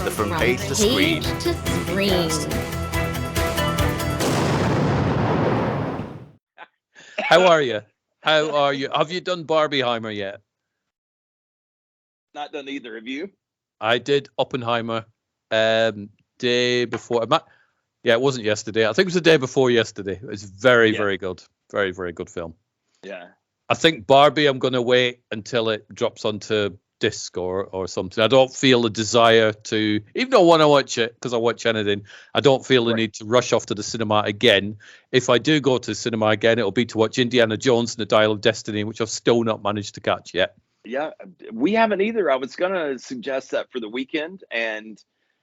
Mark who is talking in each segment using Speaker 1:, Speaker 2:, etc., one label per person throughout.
Speaker 1: The From
Speaker 2: From
Speaker 1: Page to Screen.
Speaker 2: Page to Screen.
Speaker 3: How are you? How are you? Have you done Barbieheimer yet?
Speaker 4: Not done either. Have you?
Speaker 3: I did Oppenheimer day before. Yeah, it wasn't yesterday. I think it was the day before yesterday. It was very, very good. Very, very good film.
Speaker 4: Yeah.
Speaker 3: I think Barbie, I'm going to wait until it drops onto disc or something. I don't feel a desire to, even though I want to watch it, because I watch anything, I don't feel the need to rush off to the cinema again. If I do go to the cinema again, it'll be to watch Indiana Jones and the Dial of Destiny, which I've still not managed to catch yet.
Speaker 4: Yeah, we haven't either. I was going to suggest that for the weekend, and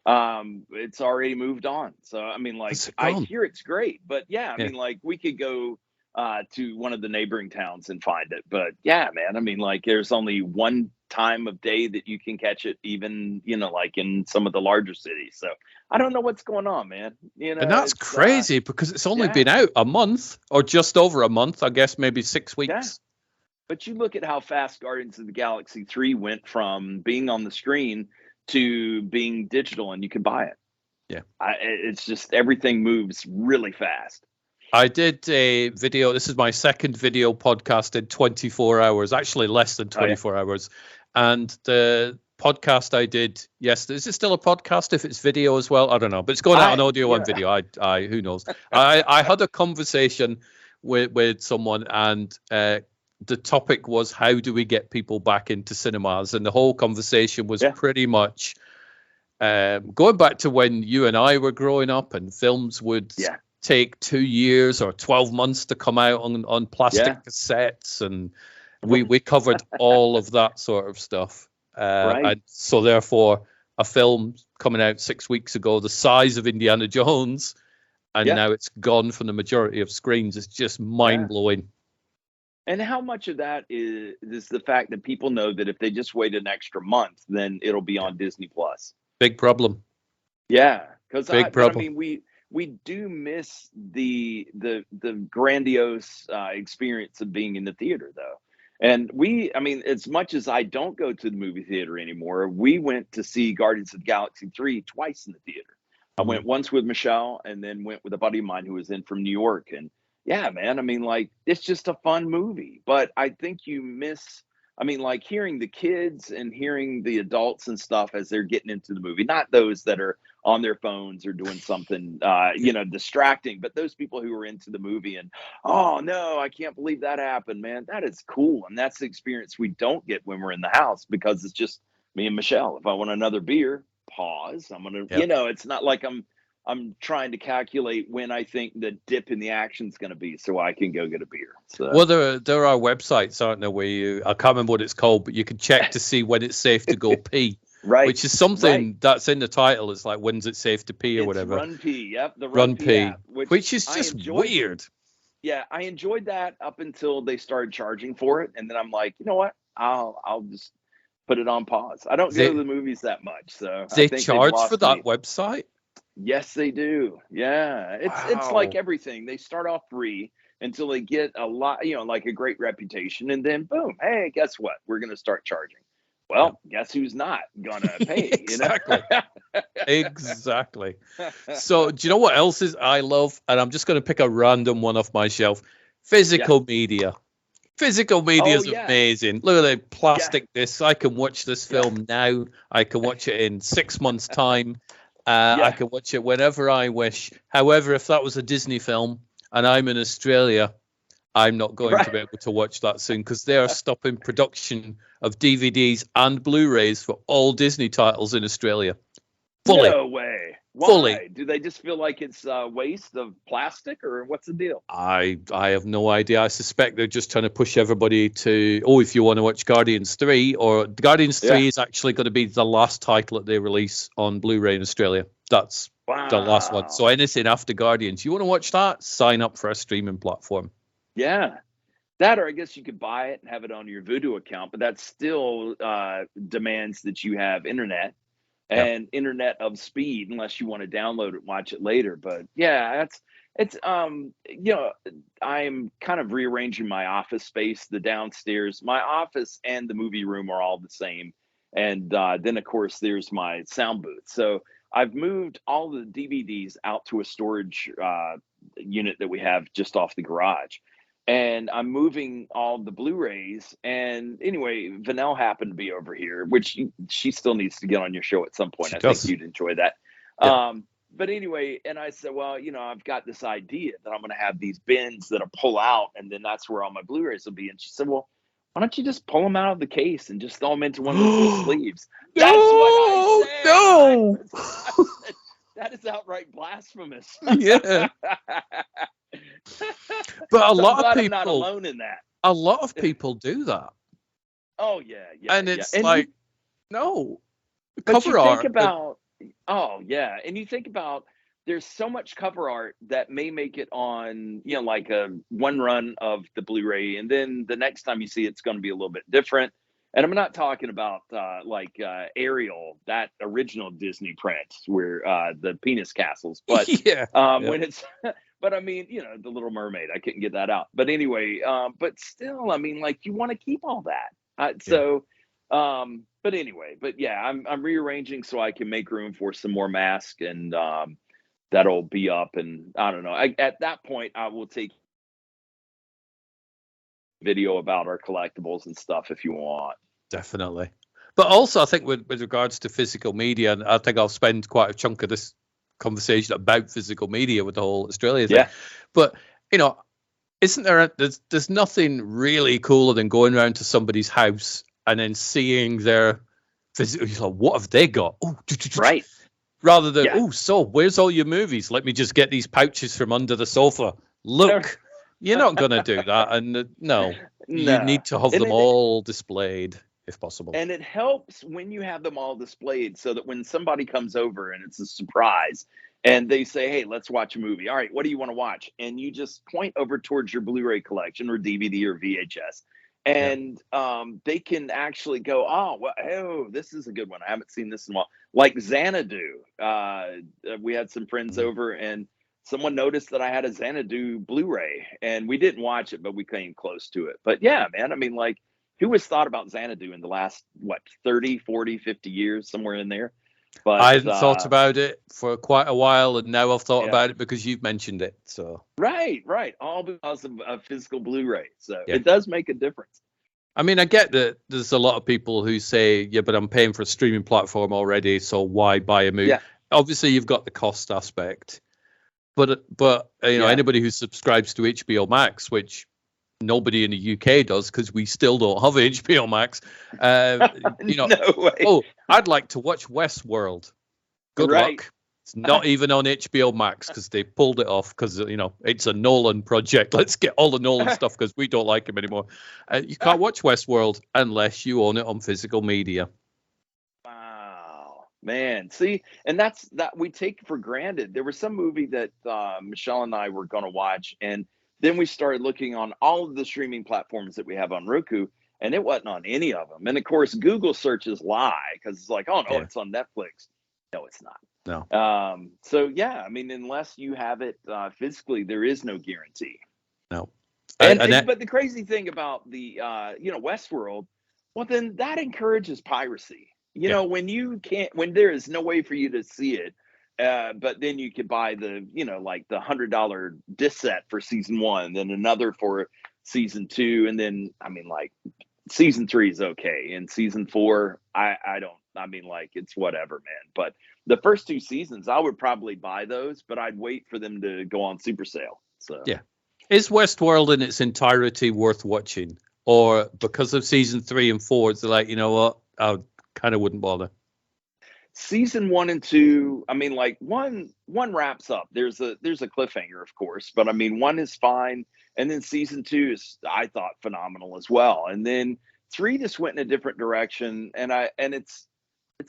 Speaker 4: it's already moved on. So, I mean, like, I hear it's great, but yeah, I mean, like, we could go to one of the neighboring towns and find it. But yeah, man, I mean, like, there's only one time of day that you can catch it, even, you know, like in some of the larger cities. So I don't know what's going on, man. You know,
Speaker 3: and that's crazy because it's only been out a month or just over a month, I guess, maybe 6 weeks.
Speaker 4: Yeah. But you look at how fast Guardians of the Galaxy 3 went from being on the screen to being digital, and you can buy it.
Speaker 3: Yeah.
Speaker 4: It's just everything moves really fast.
Speaker 3: I did a video. This is my second video podcast in 24 hours, actually less than 24 hours. And the podcast I did yesterday, is it still a podcast if it's video as well? I don't know, but it's going out on audio and video. I who knows? I had a conversation with someone, and the topic was, how do we get people back into cinemas? And the whole conversation was pretty much going back to when you and I were growing up, and films would take 2 years or 12 months to come out on plastic cassettes, and we covered all of that sort of stuff. And so therefore, a film coming out 6 weeks ago, the size of Indiana Jones, and now it's gone from the majority of screens, is just mind-blowing.
Speaker 4: And how much of that is the fact that people know that if they just wait an extra month, then it'll be on Disney Plus?
Speaker 3: Big problem.
Speaker 4: Yeah, because I
Speaker 3: problem.
Speaker 4: mean, we do miss the grandiose experience of being in the theater, though. And I mean, as much as I don't go to the movie theater anymore, we went to see Guardians of the Galaxy 3 twice in the theater. I went once with Michelle, and then went with a buddy of mine who was in from New York. And yeah, man, I mean, like, it's just a fun movie. But I think you miss, I mean, like, hearing the kids and hearing the adults and stuff as they're getting into the movie, not those that are on their phones or doing something, you know, distracting, but those people who are into the movie and, oh no, I can't believe that happened, man. That is cool. And that's the experience we don't get when we're in the house, because it's just me and Michelle. If I want another beer, pause. I'm going to, you know, it's not like I'm trying to calculate when I think the dip in the action is going to be so I can go get a beer. So.
Speaker 3: Well, there are websites, aren't there, where I can't remember what it's called, but you can check to see when it's safe to go pee.
Speaker 4: Right.
Speaker 3: Which is something that's in the title. It's like, when's it safe to pee or whatever.
Speaker 4: Run Pee. Yep. The
Speaker 3: Run Pee.
Speaker 4: App,
Speaker 3: which is just weird.
Speaker 4: Yeah. I enjoyed that up until they started charging for it. And then I'm like, you know what? I'll just put it on pause. I don't go to the movies that much. So
Speaker 3: they charge for that website?
Speaker 4: Yes, they do. Yeah. It's like everything. They start off free until they get a lot, you know, like a great reputation. And then boom, hey, guess what? We're going to start charging. Well, guess who's not gonna pay?
Speaker 3: Exactly. You know? Exactly. So, do you know what else is I love? And I'm just going to pick a random one off my shelf. Physical media. Physical media is amazing. Look at the plastic discs. I can watch this film now. I can watch it in 6 months' time. I can watch it whenever I wish. However, if that was a Disney film and I'm in Australia, I'm not going to be able to watch that soon, because they are stopping production of DVDs and Blu-rays for all Disney titles in Australia. Fully.
Speaker 4: No way. Why?
Speaker 3: Fully.
Speaker 4: Do they just feel like it's a waste of plastic, or what's the deal?
Speaker 3: I have no idea. I suspect they're just trying to push everybody to, if you want to watch Guardians 3, or Guardians 3 is actually going to be the last title that they release on Blu-ray in Australia. That's the last one. So anything after Guardians, you want to watch that, sign up for a streaming platform.
Speaker 4: Yeah. That, or I guess you could buy it and have it on your Vudu account, but that still demands that you have internet and internet of speed, unless you want to download it and watch it later. But yeah, it's you know, I'm kind of rearranging my office space, the downstairs. My office and the movie room are all the same. And then, of course, there's my sound booth. So I've moved all the DVDs out to a storage unit that we have just off the garage. And I'm moving all the Blu-rays. And anyway, Vanelle happened to be over here, which she still needs to get on your show at some point.
Speaker 3: She
Speaker 4: I
Speaker 3: does.
Speaker 4: think you'd enjoy that.
Speaker 3: Yeah.
Speaker 4: But anyway, and I said, well, I've got this idea that I'm going to have these bins that'll pull out, and then that's where all my Blu-rays will be. And she said, well, why don't you just pull them out of the case and just throw them into one of those little sleeves? That's what I said.
Speaker 3: No.
Speaker 4: I said, that is outright blasphemous.
Speaker 3: Yeah. But a lot of people,
Speaker 4: I'm not alone in that.
Speaker 3: A lot of people do that.
Speaker 4: Oh yeah.
Speaker 3: And it's
Speaker 4: And
Speaker 3: like, no.
Speaker 4: But
Speaker 3: Cover
Speaker 4: you
Speaker 3: art.
Speaker 4: think about, and you think about, there's so much cover art that may make it on, like a one run of the Blu-ray, and then the next time you see it's going to be a little bit different. And I'm not talking about Ariel, that original Disney print where the penis castles, but when it's, but I mean, the Little Mermaid, I couldn't get that out. But anyway, but still, I mean, like, you want to keep all that. But anyway, I'm rearranging so I can make room for some more masks, and that'll be up. And I don't know. At that point, I will take video about our collectibles and stuff if you want.
Speaker 3: Definitely. But also, I think with regards to physical media, and I think I'll spend quite a chunk of this conversation about physical media with the whole Australia thing. Yeah. But, isn't there's nothing really cooler than going around to somebody's house and then seeing their physical, like, what have they got? Oh,
Speaker 4: right.
Speaker 3: Rather than, so where's all your movies? Let me just get these pouches from under the sofa. Look, you're not going to do that. And you need to have them all displayed if possible.
Speaker 4: And it helps when you have them all displayed so that when somebody comes over and it's a surprise and they say, hey, let's watch a movie. All right, what do you want to watch? And you just point over towards your Blu-ray collection or DVD or VHS. And they can actually go, this is a good one. I haven't seen this in a while. Like Xanadu. We had some friends over, and someone noticed that I had a Xanadu Blu-ray, and we didn't watch it, but we came close to it. But yeah, man, I mean, like, who has thought about Xanadu in the last, 30, 40, 50 years, somewhere in there? But
Speaker 3: I hadn't thought about it for quite a while, and now I've thought about it because you've mentioned it. So
Speaker 4: right, all because of a physical Blu-ray. So it does make a difference.
Speaker 3: I mean, I get that there's a lot of people who say, but I'm paying for a streaming platform already, so why buy a movie? Yeah. Obviously, you've got the cost aspect, but anybody who subscribes to HBO Max, which nobody in the UK does because we still don't have HBO Max.
Speaker 4: No way.
Speaker 3: I'd like to watch Westworld. Good luck. It's not even on HBO Max because they pulled it off because, it's a Nolan project. Let's get all the Nolan stuff because we don't like him anymore. You can't watch Westworld unless you own it on physical media.
Speaker 4: Wow, man. See, and that we take for granted. There was some movie that Michelle and I were going to watch, and then we started looking on all of the streaming platforms that we have on Roku, and it wasn't on any of them. And of course, Google searches lie because it's like, it's on Netflix. No, it's not.
Speaker 3: No.
Speaker 4: So yeah, I mean, unless you have it physically, there is no guarantee.
Speaker 3: No.
Speaker 4: But the crazy thing about the Westworld, well, then that encourages piracy. When there is no way for you to see it, but then you could buy the like the $100 disc set for season 1, then another for season 2, and then season 3 is okay, and season 4 it's whatever, man. But the first 2 seasons I would probably buy those, but I'd wait for them to go on super sale. So
Speaker 3: is Westworld in its entirety worth watching, or because of season 3 and 4 it's like, you know what, I kind of wouldn't bother?
Speaker 4: Season 1 and 2, I mean, like one wraps up. There's a cliffhanger, of course, but I mean, 1 is fine, and then season 2 is, I thought, phenomenal as well. And then 3 just went in a different direction, and it's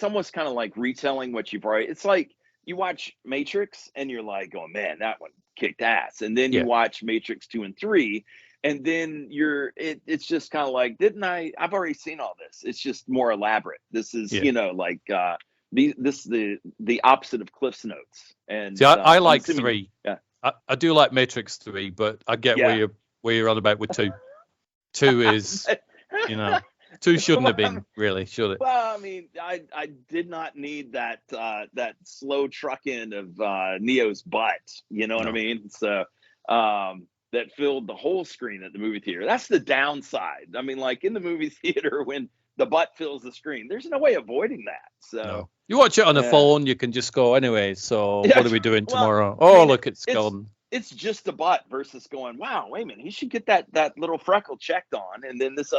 Speaker 4: almost kind of like retelling what you've already. It's like you watch Matrix and you're like, oh man, that one kicked ass, and then you watch Matrix 2 and 3. And then it's just kind of like, I've already seen all this. It's just more elaborate. This is, this is the opposite of Cliff's Notes. And
Speaker 3: see, I like 3. Yeah, I do like Matrix 3, but I get where you're on about with 2. 2 is, Two shouldn't have been, really, should it?
Speaker 4: Well, I mean, I did not need that that slow truck in of Neo's butt. You know what I mean? So that filled the whole screen at the movie theater. That's the downside. I mean, like in the movie theater, when the butt fills the screen, there's no way avoiding that. So
Speaker 3: no. You watch it on the phone, you can just go anyway. So what are we doing tomorrow?
Speaker 4: I mean,
Speaker 3: look, it's gone.
Speaker 4: It's just the butt versus going, wow, wait a minute, he should get that little freckle checked on, and then this,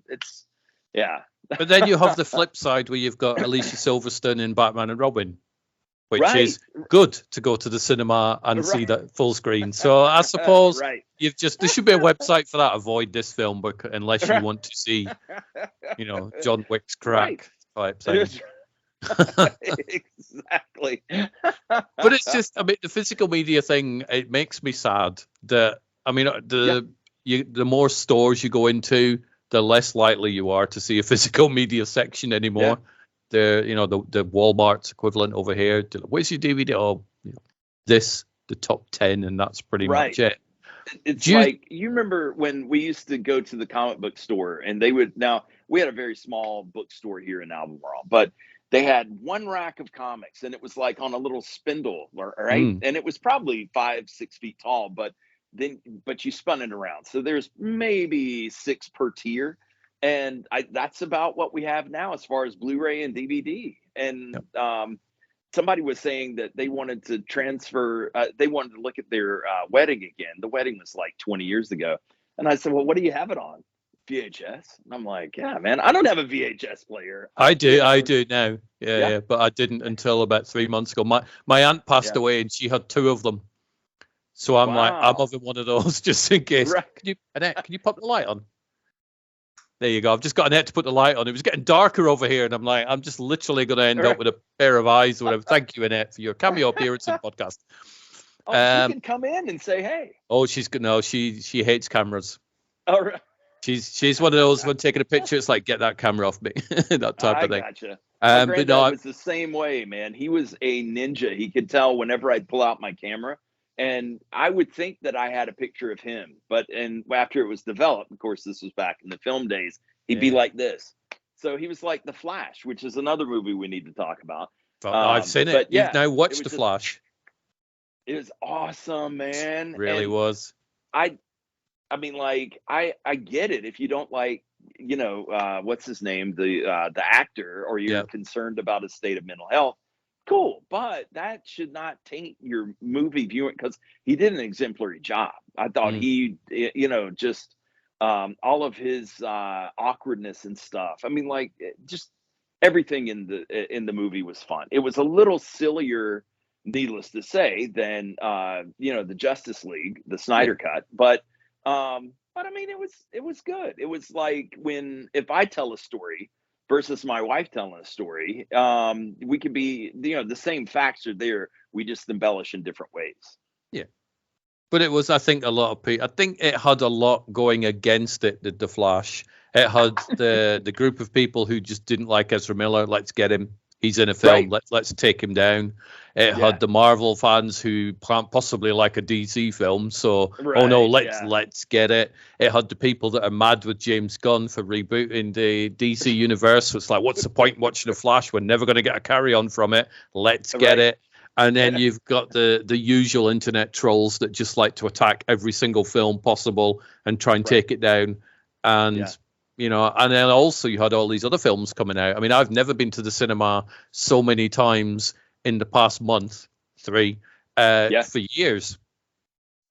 Speaker 4: it's
Speaker 3: But then you have the flip side where you've got Alicia Silverstone in Batman and Robin, which is good to go to the cinema and see that full screen. So I suppose there should be a website for that. Avoid this film, unless you want to see, John Wick's crack type thing.
Speaker 4: Exactly.
Speaker 3: But it's just, I mean, the physical media thing, it makes me sad that, I mean, the more stores you go into, the less likely you are to see a physical media section anymore. The Walmart's equivalent over here. Where's your DVD? Oh, the top 10, and that's pretty much it.
Speaker 4: It's you remember when we used to go to the comic book store, and we had a very small bookstore here in Albemarle, but they had one rack of comics, and it was like on a little spindle, right? And it was probably 5-6 feet tall, but you spun it around. So there's maybe 6 per tier. And that's about what we have now as far as Blu-ray and DVD. And somebody was saying that they wanted to transfer, they wanted to look at their wedding again. The wedding was like 20 years ago. And I said, well, what do you have it on? VHS? And I'm like, yeah, man, I don't have a VHS player.
Speaker 3: I do now. Yeah, but I didn't until about 3 months ago. My aunt passed away, and she had 2 of them. So I'm like, I'm having one of those just in case.
Speaker 4: Right.
Speaker 3: Annette, can you pop the light on? There you go. I've just got Annette to put the light on. It was getting darker over here, and I'm like, I'm just literally going to end up with a pair of eyes or whatever. Thank you, Annette, for your cameo appearance in the podcast.
Speaker 4: She can come in and say, hey.
Speaker 3: Oh, she's good. No, she hates cameras.
Speaker 4: All right.
Speaker 3: She's one of those, when taking a picture, it's like, get that camera off me. That type of thing.
Speaker 4: Gotcha. My granddad was the same way, man. He was a ninja. He could tell whenever I'd pull out my camera. And I would think that I had a picture of him, and after it was developed, of course, this was back in the film days, he'd be like this. So he was like The Flash, which is another movie we need to talk about.
Speaker 3: I've seen it. You've now watched The Flash.
Speaker 4: It was awesome, man.
Speaker 3: It really was.
Speaker 4: I mean, like, I get it. If you don't like, what's his name, the actor, or you're concerned about his state of mental health, cool, but that should not taint your movie viewing, because he did an exemplary job. I thought he, just all of his awkwardness and stuff. I mean, like, just everything in the movie was fun. It was a little sillier, needless to say, than the Justice League, the Snyder Cut, but I mean, it was good. It was like if I tell a story versus my wife telling a story, we could be, the same facts are there. We just embellish in different ways.
Speaker 3: Yeah. But it was, I think, a lot of people, I think it had a lot going against it, the Flash. It had the group of people who just didn't like Ezra Miller. Let's get him. He's in a film.
Speaker 4: Right.
Speaker 3: Let's take him down. It had the Marvel fans who can't possibly like a DC film. So, let's get it. It had the people that are mad with James Gunn for rebooting the DC universe. So it's like, what's the point in watching a Flash? We're never going to get a carry on from it. Let's get it. And then you've got the usual internet trolls that just like to attack every single film possible and try and take it down. And and then also you had all these other films coming out. I mean, I've never been to the cinema so many times in the past month, 3, for years.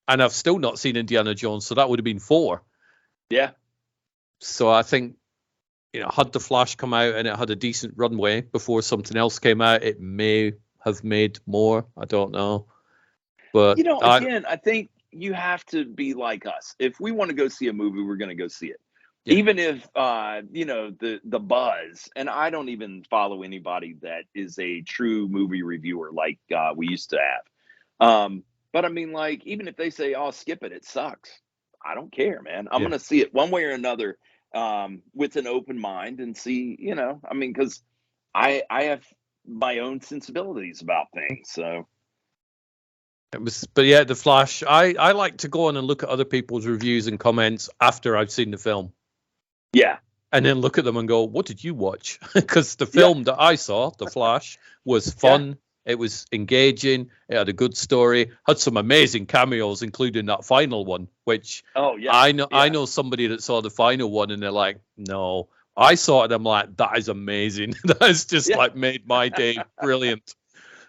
Speaker 3: And I've still not seen Indiana Jones, so that would have been 4.
Speaker 4: Yeah.
Speaker 3: So I think, had The Flash come out and it had a decent runway before something else came out, it may have made more. I don't know. But
Speaker 4: again, I think you have to be like us. If we want to go see a movie, we're going to go see it. Yeah. Even if the buzz, and I don't even follow anybody that is a true movie reviewer like we used to have. But I mean, like, even if they say, "Oh, skip it, it sucks," I don't care, man. I'm gonna see it one way or another with an open mind and see. I mean, because I have my own sensibilities about things, so.
Speaker 3: But yeah, The Flash. I like to go on and look at other people's reviews and comments after I've seen the film.
Speaker 4: Yeah.
Speaker 3: and then look at them and go, what did you watch? Because the film that I saw, The Flash, was fun. It was engaging. It had a good story. Had some amazing cameos, including that final one, which I know somebody that saw the final one and they're like, no. I saw it and I'm like, that is amazing. That has just like made my day brilliant.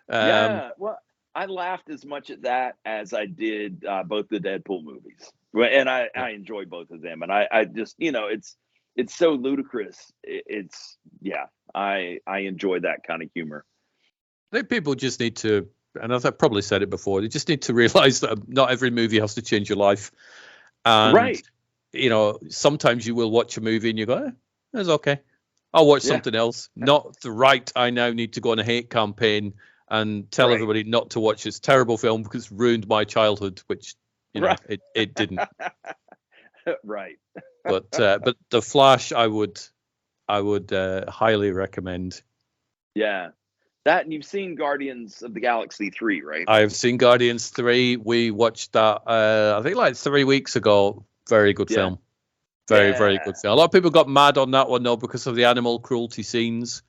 Speaker 4: Well, I laughed as much at that as I did both the Deadpool movies. And I enjoy both of them. And I just, it's so ludicrous. I enjoy that kind of humor.
Speaker 3: I think people just need to, and I've probably said it before, they just need to realize that not every movie has to change your life. And, sometimes you will watch a movie and you go, it's okay. I'll watch something else. Not the right, I now need to go on a hate campaign and tell everybody not to watch this terrible film because it's ruined my childhood, which, it didn't.
Speaker 4: Right.
Speaker 3: But The Flash, I would highly recommend.
Speaker 4: Yeah. That, and you've seen Guardians of the Galaxy 3, right?
Speaker 3: I have seen Guardians 3. We watched that, I think like 3 weeks ago. Very good film. Very, very good film. A lot of people got mad on that one, though, because of the animal cruelty scenes.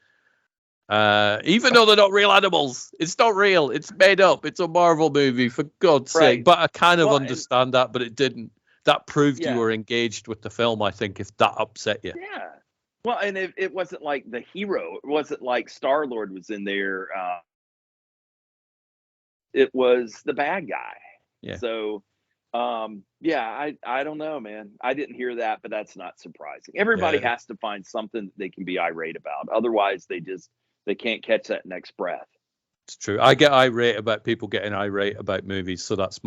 Speaker 3: Even though they're not real animals. It's not real. It's made up. It's a Marvel movie, for God's sake. But I kind of understand that, but it didn't. That proved you were engaged with the film, I think, if that upset you.
Speaker 4: Yeah. Well, and it wasn't like the hero. It wasn't like Star-Lord was in there. It was the bad guy.
Speaker 3: Yeah.
Speaker 4: So, I don't know, man. I didn't hear that, but that's not surprising. Everybody has to find something that they can be irate about. Otherwise, they can't catch that next breath.
Speaker 3: It's true. I get irate about people getting irate about movies, so that's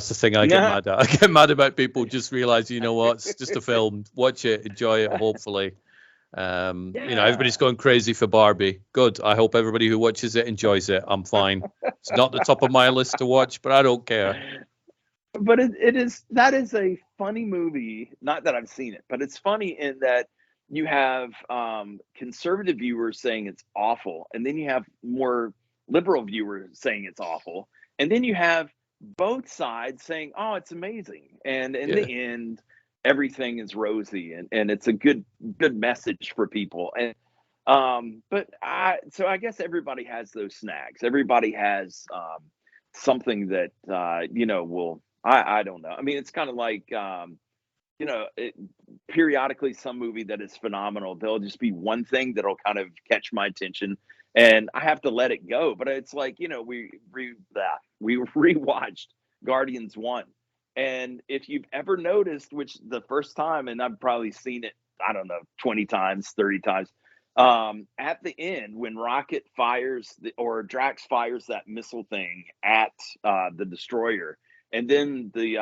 Speaker 3: the thing I get mad at. I get mad about people just realizing, you know what, it's just a film. Watch it, enjoy it, hopefully. Everybody's going crazy for Barbie. Good. I hope everybody who watches it enjoys it. I'm fine. It's not the top of my list to watch, but I don't care.
Speaker 4: But that is a funny movie. Not that I've seen it, but it's funny in that you have conservative viewers saying it's awful, and then you have more liberal viewers saying it's awful, and then you have both sides saying, oh, it's amazing. And in the end, everything is rosy and it's a good message for people. And so I guess everybody has those snags. Everybody has something that I don't know. I mean, it's kind of like periodically some movie that is phenomenal, there'll just be one thing that'll kind of catch my attention and I have to let it go. But it's like, we rewatched Guardians 1. And if you've ever noticed, which the first time, and I've probably seen it, I don't know, 20 times, 30 times, at the end, when Rocket fires or Drax fires that missile thing at the destroyer, and then the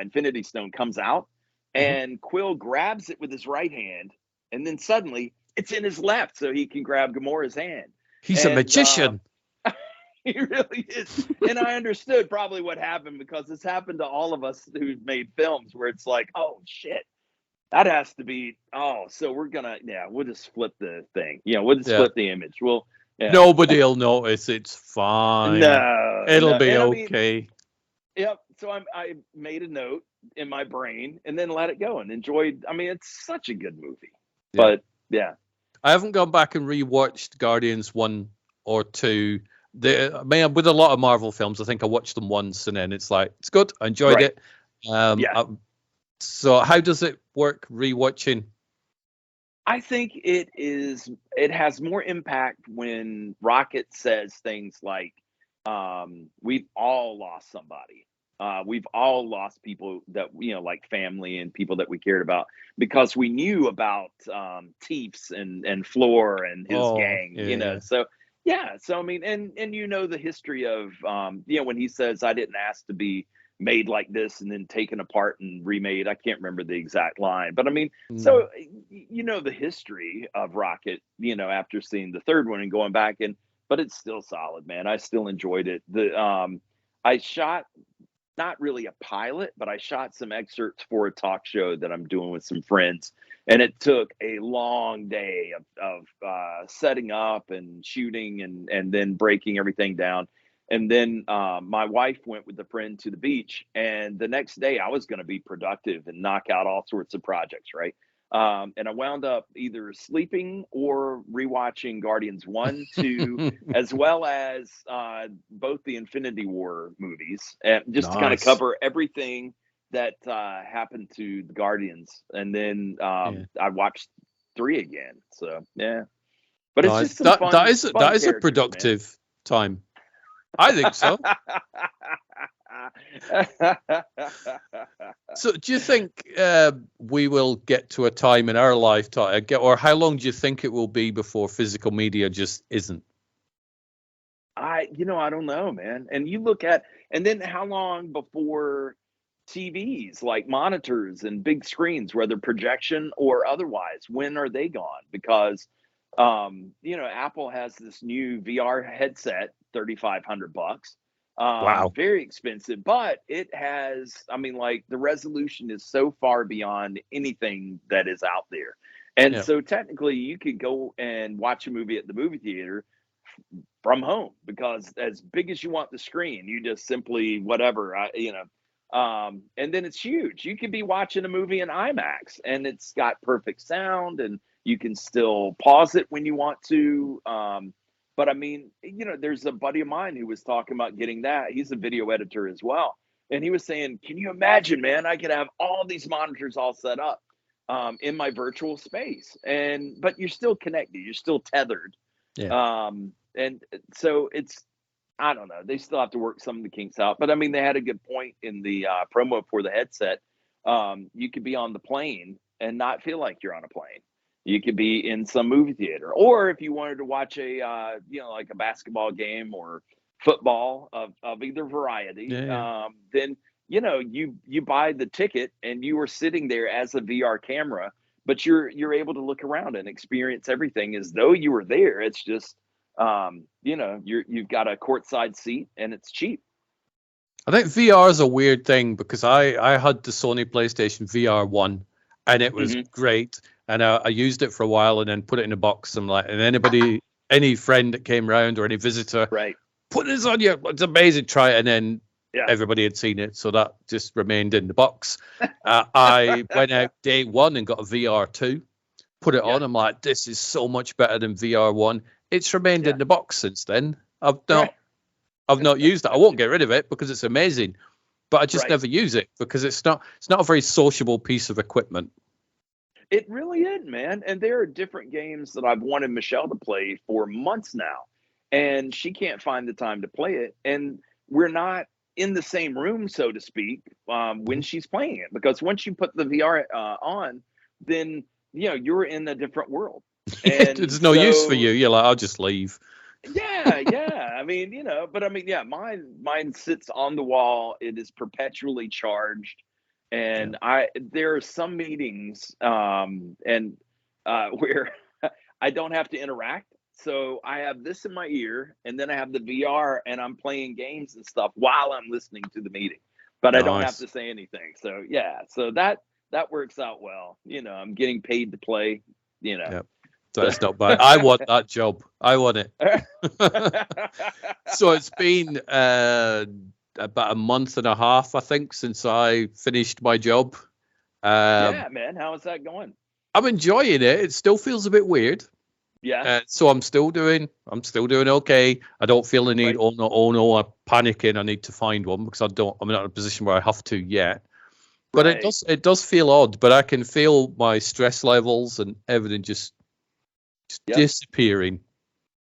Speaker 4: Infinity Stone comes out, and Quill grabs it with his right hand, and then suddenly it's in his left, so he can grab Gamora's hand.
Speaker 3: He's a magician.
Speaker 4: He really is. And I understood probably what happened because it's happened to all of us who've made films where it's like, oh shit, that has to be, so we're gonna, we'll just flip the thing. We'll just flip the image.
Speaker 3: Nobody'll notice. It's fine.
Speaker 4: No.
Speaker 3: It'll be okay.
Speaker 4: So I made a note in my brain and then let it go and enjoyed. I mean, it's such a good movie. But
Speaker 3: I haven't gone back and rewatched Guardians 1 or 2. With a lot of Marvel films, I think I watched them once and then it's like, it's good. I enjoyed it. So how does it work rewatching?
Speaker 4: I think it has more impact when Rocket says things like, we've all lost somebody. We've all lost people that, like family and people that we cared about because we knew about Teefs and Floor and his gang, So, so I mean, and the history of, when he says, I didn't ask to be made like this and then taken apart and remade. I can't remember the exact line, but I mean, so, the history of Rocket, after seeing the third one and going back but it's still solid, man. I still enjoyed it. I shot not really a pilot, but I shot some excerpts for a talk show that I'm doing with some friends. And it took a long day of setting up and shooting and then breaking everything down. And then my wife went with a friend to the beach. And the next day I was going to be productive and knock out all sorts of projects, right? And I wound up either sleeping or rewatching Guardians 1, 2, as well as both the Infinity War movies, and just to kind of
Speaker 3: Nice.
Speaker 4: cover everything that happened to the Guardians. And then
Speaker 3: Yeah.
Speaker 4: I watched 3 again. So yeah, but it's
Speaker 3: Nice.
Speaker 4: just some
Speaker 3: That
Speaker 4: fun
Speaker 3: is a
Speaker 4: characters, man.
Speaker 3: productive time. I think so. So, do you think we will get to a time in our lifetime, or how long do you think it will be before physical media just isn't?
Speaker 4: I don't know, man. And you look at, and then how long before TVs, like monitors and big screens, whether projection or otherwise, when are they gone? Because Apple has this new VR headset, $3,500.
Speaker 3: Wow.
Speaker 4: Very expensive, but it has, I mean, like, the resolution is so far beyond anything that is out there. And
Speaker 3: Yeah.
Speaker 4: so technically you could go and watch a movie at the movie theater from home, because as big as you want the screen, you just simply whatever, and then it's huge. You could be watching a movie in IMAX and it's got perfect sound, and you can still pause it when you want to. But I mean, there's a buddy of mine who was talking about getting that. He's a video editor as well. And he was saying, can you imagine, man, I could have all these monitors all set up in my virtual space. But you're still connected, you're still tethered.
Speaker 3: Yeah.
Speaker 4: And so it's, I don't know. They still have to work some of the kinks out. But I mean, they had a good point in the promo for the headset. You could be on the plane and not feel like you're on a plane. You could be in some movie theater, or if you wanted to watch a like a basketball game or football of either variety,
Speaker 3: Yeah.
Speaker 4: then you buy the ticket and you are sitting there as a VR camera, but you're able to look around and experience everything as though you were there. It's just you've got a courtside seat and it's cheap.
Speaker 3: I think VR is a weird thing because I had the Sony PlayStation VR 1 and it was great. And I used it for a while and then put it in a box. And any friend that came around or any visitor,
Speaker 4: right,
Speaker 3: put this on you. It's amazing. Try it. And then
Speaker 4: yeah,
Speaker 3: everybody had seen it. So that just remained in the box. I went out day 1 and got a VR 2, put it on. I'm like, this is so much better than VR 1. It's remained in the box since then. I've not used it. I won't get rid of it because it's amazing, but I just never use it because it's not a very sociable piece of equipment.
Speaker 4: It really is, man. And there are different games that I've wanted Michelle to play for months now, and she can't find the time to play it. And we're not in the same room, so to speak, when she's playing it, because once you put the VR on, then you're in a different world. And
Speaker 3: there's no use for you. You're like, I'll just leave.
Speaker 4: Yeah. I mean, but I mean, yeah, mine sits on the wall. It is perpetually charged. And there are some meetings and where I don't have to interact. So I have this in my ear and then I have the VR and I'm playing games and stuff while I'm listening to the meeting, but I don't have to say anything. So yeah, so that works out well. I'm getting paid to play,
Speaker 3: Yep. That's not bad. I want that job. I want it. So it's been about a month and a half, I think, since I finished my job.
Speaker 4: Yeah, man. How is that going?
Speaker 3: I'm enjoying it. It still feels a bit weird.
Speaker 4: Yeah.
Speaker 3: So I'm still doing okay. I don't feel the need.
Speaker 4: Right.
Speaker 3: Oh no, I'm panicking. I need to find one because I'm not in a position where I have to yet. But it does feel odd. But I can feel my stress levels and everything just disappearing.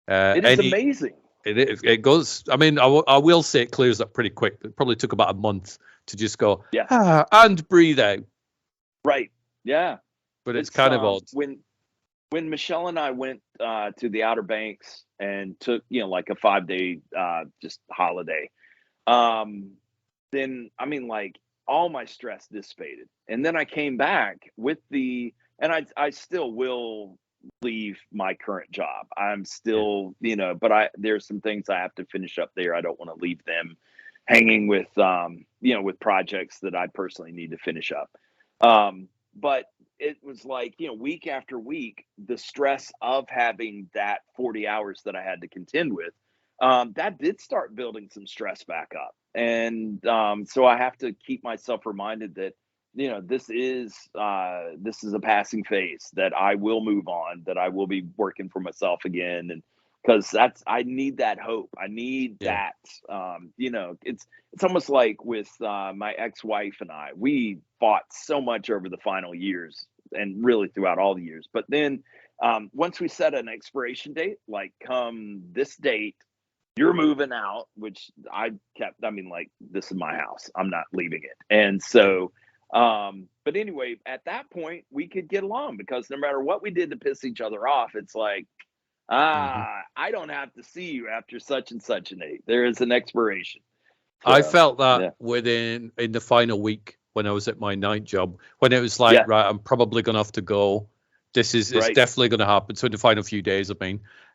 Speaker 4: It is amazing.
Speaker 3: It goes. I mean, I will say it clears up pretty quick. It probably took about a month to just go and breathe out.
Speaker 4: Right. Yeah.
Speaker 3: But it's kind of odd.
Speaker 4: When Michelle and I went to the Outer Banks and took like a 5-day just holiday, then I mean, like, all my stress dissipated, and then I came back and I still will leave my current job. I'm still, but there's some things I have to finish up there. I don't want to leave them hanging with, with projects that I personally need to finish up. But it was like, week after week, the stress of having that 40 hours that I had to contend with, that did start building some stress back up. And so I have to keep myself reminded that, this is a passing phase, that I will move on, that I will be working for myself again. And because I need that hope. I need
Speaker 3: Yeah.
Speaker 4: that, it's almost like with my ex-wife and I, we fought so much over the final years and really throughout all the years. But then once we set an expiration date, like come this date, you're moving out, which I kept, like, this is my house. I'm not leaving it. And so, but anyway, at that point, we could get along, because no matter what we did to piss each other off, it's like, I don't have to see you after such and such a date. There is an expiration. So,
Speaker 3: I felt that
Speaker 4: yeah.
Speaker 3: in the final week when I was at my night job, when it was like, right, I'm probably going to have to go. It's definitely going to happen. So in the final few days,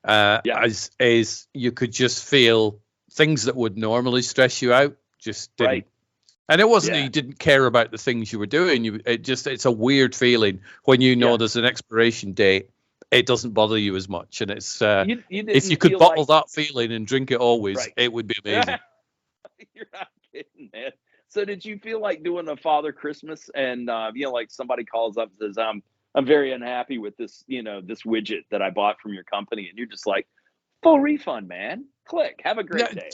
Speaker 3: as you could just feel things that would normally stress you out just didn't.
Speaker 4: Right.
Speaker 3: And it wasn't that you didn't care about the things you were doing. It's a weird feeling when you know there's an expiration date. It doesn't bother you as much. And it's if you could bottle that feeling and drink it always, it would be amazing.
Speaker 4: You're not kidding, man. So did you feel like doing a Father Christmas and like somebody calls up and says, I'm very unhappy with this, this widget that I bought from your company, and you're just like, full refund, man. Click. Have a great day.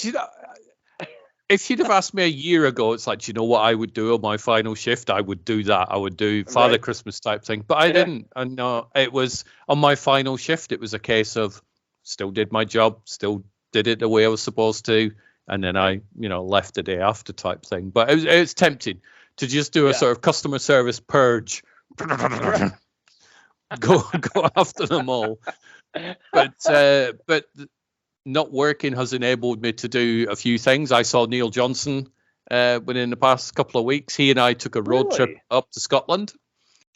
Speaker 3: If you'd have asked me a year ago, it's like, do you know what I would do on my final shift? I would do that. I would do Father Christmas type thing. But I didn't. And no, it was on my final shift. It was a case of still did my job, still did it the way I was supposed to. And then I, left the day after type thing. But it was tempting to just do a sort of customer service purge. go after them all. But not working has enabled me to do a few things. I saw Neil Johnson within the past couple of weeks. He and I took a road trip up to Scotland.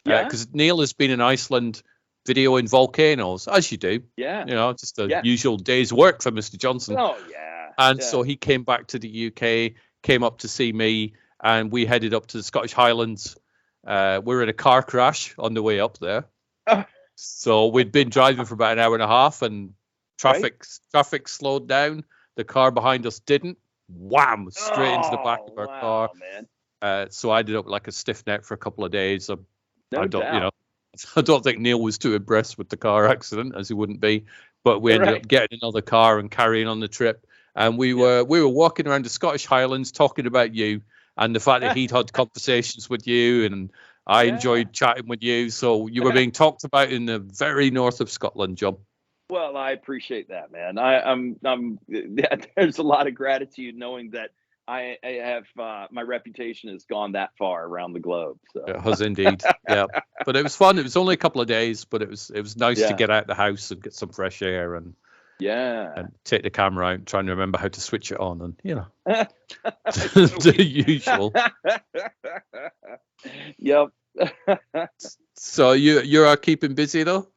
Speaker 3: Because Neil has been in Iceland videoing volcanoes, as you do.
Speaker 4: Yeah.
Speaker 3: Just a usual day's work for Mr. Johnson.
Speaker 4: Oh, yeah.
Speaker 3: And so he came back to the UK, came up to see me, and we headed up to the Scottish Highlands. We were in a car crash on the way up there. So we'd been driving for about an hour and a half, and traffic slowed down. The car behind us didn't. Wham! Straight into the back of our car. Man. So I ended up like a stiff neck for a couple of days. I don't think Neil was too impressed with the car accident, as he wouldn't be. But we ended up getting another car and carrying on the trip. And we were walking around the Scottish Highlands talking about you and the fact that he'd had conversations with you, and I enjoyed chatting with you. So you were being talked about in the very north of Scotland, John.
Speaker 4: Well, I appreciate that, man. I'm there's a lot of gratitude knowing that I have my reputation has gone that far around the globe. So
Speaker 3: it has indeed, yeah. But it was fun. It was only a couple of days, but it was nice to get out of the house and get some fresh air and take the camera out and try and remember how to switch it on, and the usual.
Speaker 4: Yep.
Speaker 3: So you are keeping busy though?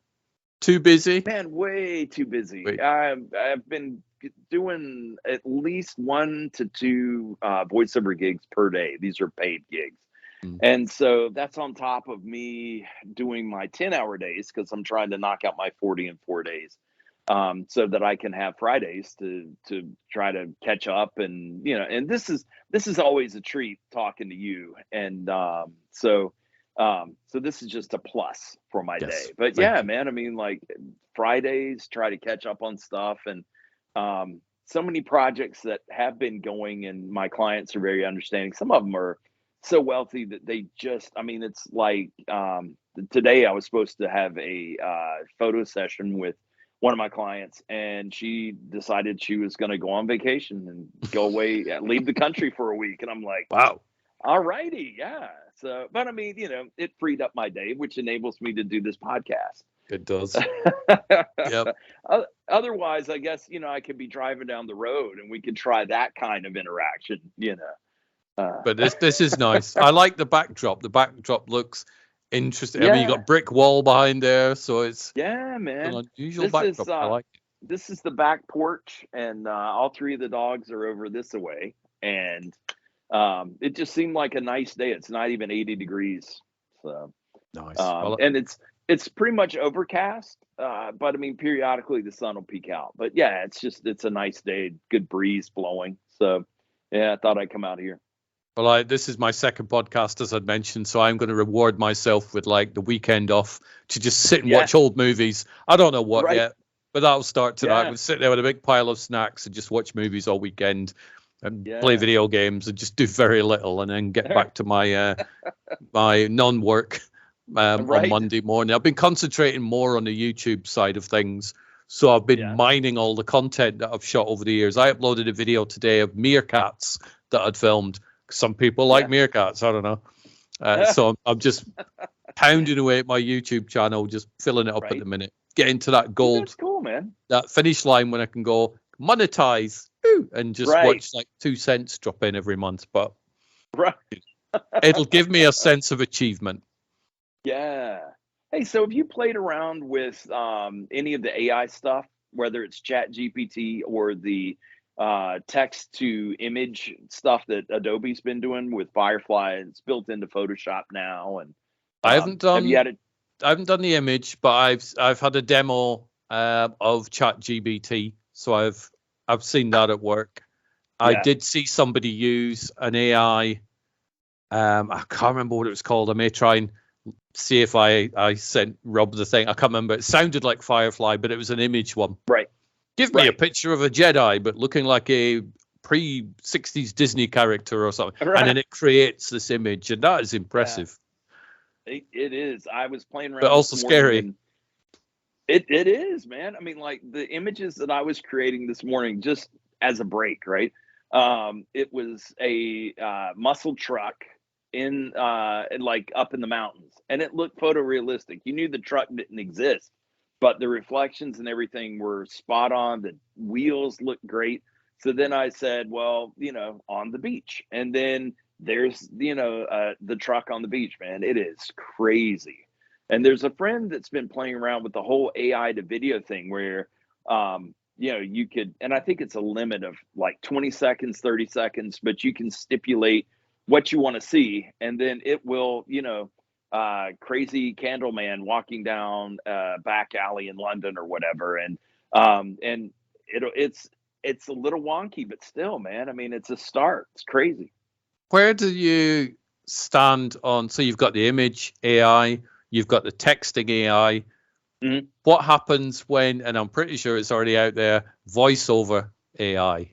Speaker 3: Too busy?
Speaker 4: Man, way too busy. I've been doing at least 1 to 2 voiceover gigs per day. These are paid gigs. And so that's on top of me doing my 10-hour days, because I'm trying to knock out my 40 in 4 days, so that I can have Fridays to try to catch up. And and this is always a treat talking to you. And so this is just a plus for my day. But man, I mean, like, Fridays, try to catch up on stuff. And so many projects that have been going, and my clients are very understanding. Some of them are so wealthy that they just, it's like, today I was supposed to have a photo session with one of my clients, and she decided she was going to go on vacation and go away, leave the country for a week. And I'm like,
Speaker 3: wow.
Speaker 4: All righty. Yeah. So, but it freed up my day, which enables me to do this podcast.
Speaker 3: It does. Yep.
Speaker 4: Otherwise, I guess, I could be driving down the road and we could try that kind of interaction,
Speaker 3: But this is nice. I like the backdrop. The backdrop looks interesting. I mean, you got brick wall behind there, so it's
Speaker 4: man.
Speaker 3: An unusual backdrop. I like it.
Speaker 4: This is the back porch, and all 3 of the dogs are over this way, and it just seemed like a nice day. It's not even 80 degrees, so
Speaker 3: nice.
Speaker 4: And it's pretty much overcast, but periodically the sun will peek out. But yeah, it's a nice day, good breeze blowing. So yeah, I thought I'd come out here.
Speaker 3: Well, this is my second podcast, as I'd mentioned, so I'm going to reward myself with like the weekend off to just sit and watch old movies. I don't know what yet, but that'll start tonight. We'll sit there with a big pile of snacks and just watch movies all weekend and play video games and just do very little, and then get back to my my non-work on Monday morning. I've been concentrating more on the YouTube side of things. So I've been mining all the content that I've shot over the years. I uploaded a video today of meerkats that I'd filmed. Some people like meerkats. I don't know. So I'm just pounding away at my YouTube channel, just filling it up at the minute. Getting to that gold,
Speaker 4: that's cool, man.
Speaker 3: That finish line when I can go monetize and just watch like 2 cents drop in every month. But it'll give me a sense of achievement.
Speaker 4: Yeah. Hey, so have you played around with any of the AI stuff, whether it's Chat GPT or the text to image stuff that Adobe's been doing with Firefly? It's built into Photoshop now, and
Speaker 3: I haven't done.
Speaker 4: I
Speaker 3: haven't done the image, but I've had a demo of Chat GPT, so I've seen that at work. I did see somebody use an AI. I can't remember what it was called. I may try and see if I sent Rob the thing. I can't remember. It sounded like Firefly, but it was an image one.
Speaker 4: Right.
Speaker 3: Give me a picture of a Jedi, but looking like a pre-60s Disney character or something. Right. And then it creates this image, and that is impressive.
Speaker 4: Yeah. It is. I was playing around.
Speaker 3: But also scary.
Speaker 4: It is, man. I mean, like the images that I was creating this morning, just as a break, right? It was a muscle truck in like up in the mountains, and it looked photorealistic. You knew the truck didn't exist, but the reflections and everything were spot on. The wheels looked great. So then I said, well, on the beach, and then there's the truck on the beach, man. It is crazy. And there's a friend that's been playing around with the whole AI to video thing where you could, and I think it's a limit of like 20 seconds, 30 seconds, but you can stipulate what you want to see, and then it will, crazy candle man walking down back alley in London or whatever, and it's a little wonky, but still, man. I mean, it's a start. It's crazy.
Speaker 3: Where do you stand on? So you've got the image AI, you've got the texting AI. Mm-hmm. What happens when? And I'm pretty sure it's already out there. Voiceover AI.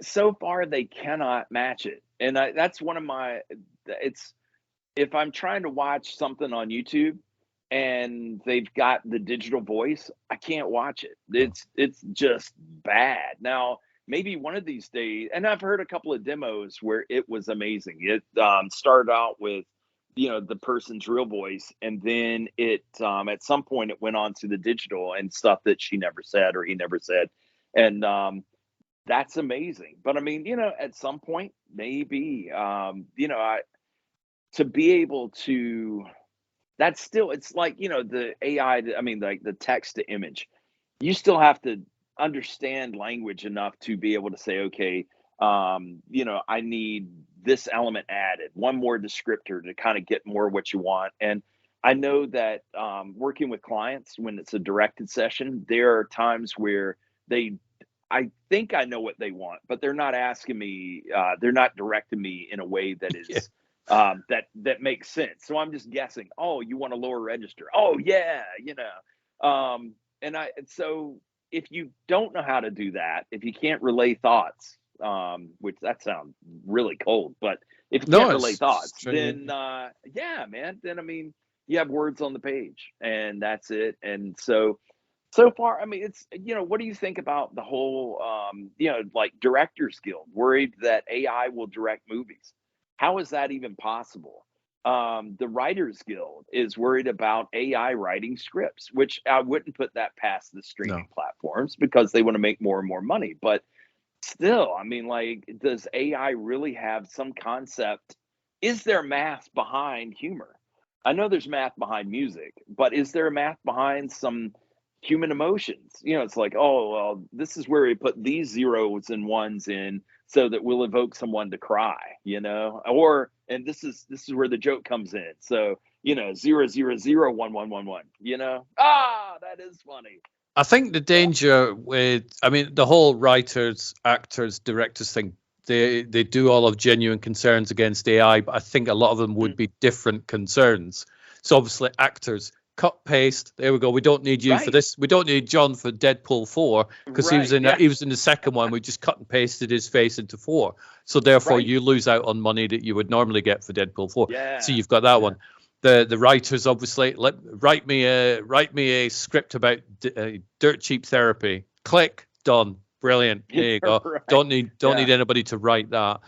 Speaker 4: So far they cannot match it. And that's one of my, if I'm trying to watch something on YouTube and they've got the digital voice, I can't watch it. It's just bad. Now, maybe one of these days, and I've heard a couple of demos where it was amazing. It started out with, the person's real voice, and then it, at some point it went on to the digital and stuff that she never said or he never said. And, that's amazing. But I mean, at some point, maybe, to be able to, that's still, it's like, the AI, I mean, like the text to image, you still have to understand language enough to be able to say, okay, I need this element added, one more descriptor to kind of get more what you want. And I know that working with clients, when it's a directed session, there are times where I think I know what they want, but they're not asking me, they're not directing me in a way that is, that makes sense. So I'm just guessing, oh, you want a lower register. Oh yeah. So if you don't know how to do that, if you can't relay thoughts, which that sounds really cold, but if you can't relay thoughts, then, man, then, I mean, you have words on the page and that's it. And so far, I mean, it's, what do you think about the whole, like Directors Guild worried that AI will direct movies? How is that even possible? The Writers Guild is worried about AI writing scripts, which I wouldn't put that past the streaming platforms because they want to make more and more money. But still, I mean, like, does AI really have some concept? Is there math behind humor? I know there's math behind music, but is there math behind some human emotions? It's like, oh, well, this is where we put these zeros and ones in so that we'll evoke someone to cry, and this is where the joke comes in. So, 0001111, that is funny.
Speaker 3: I think the danger with, I mean, the whole writers, actors, directors thing, they do all of genuine concerns against AI, but I think a lot of them would be different concerns. So obviously actors, cut, paste, there we go. We don't need you for this. We don't need John for Deadpool 4 because he was in the second one. We just cut and pasted his face into 4. So therefore you lose out on money that you would normally get for Deadpool 4.
Speaker 4: Yeah.
Speaker 3: So you've got that one. The writers obviously write me a script about dirt cheap therapy. Click, done. Brilliant. There you go. Don't need anybody to write that.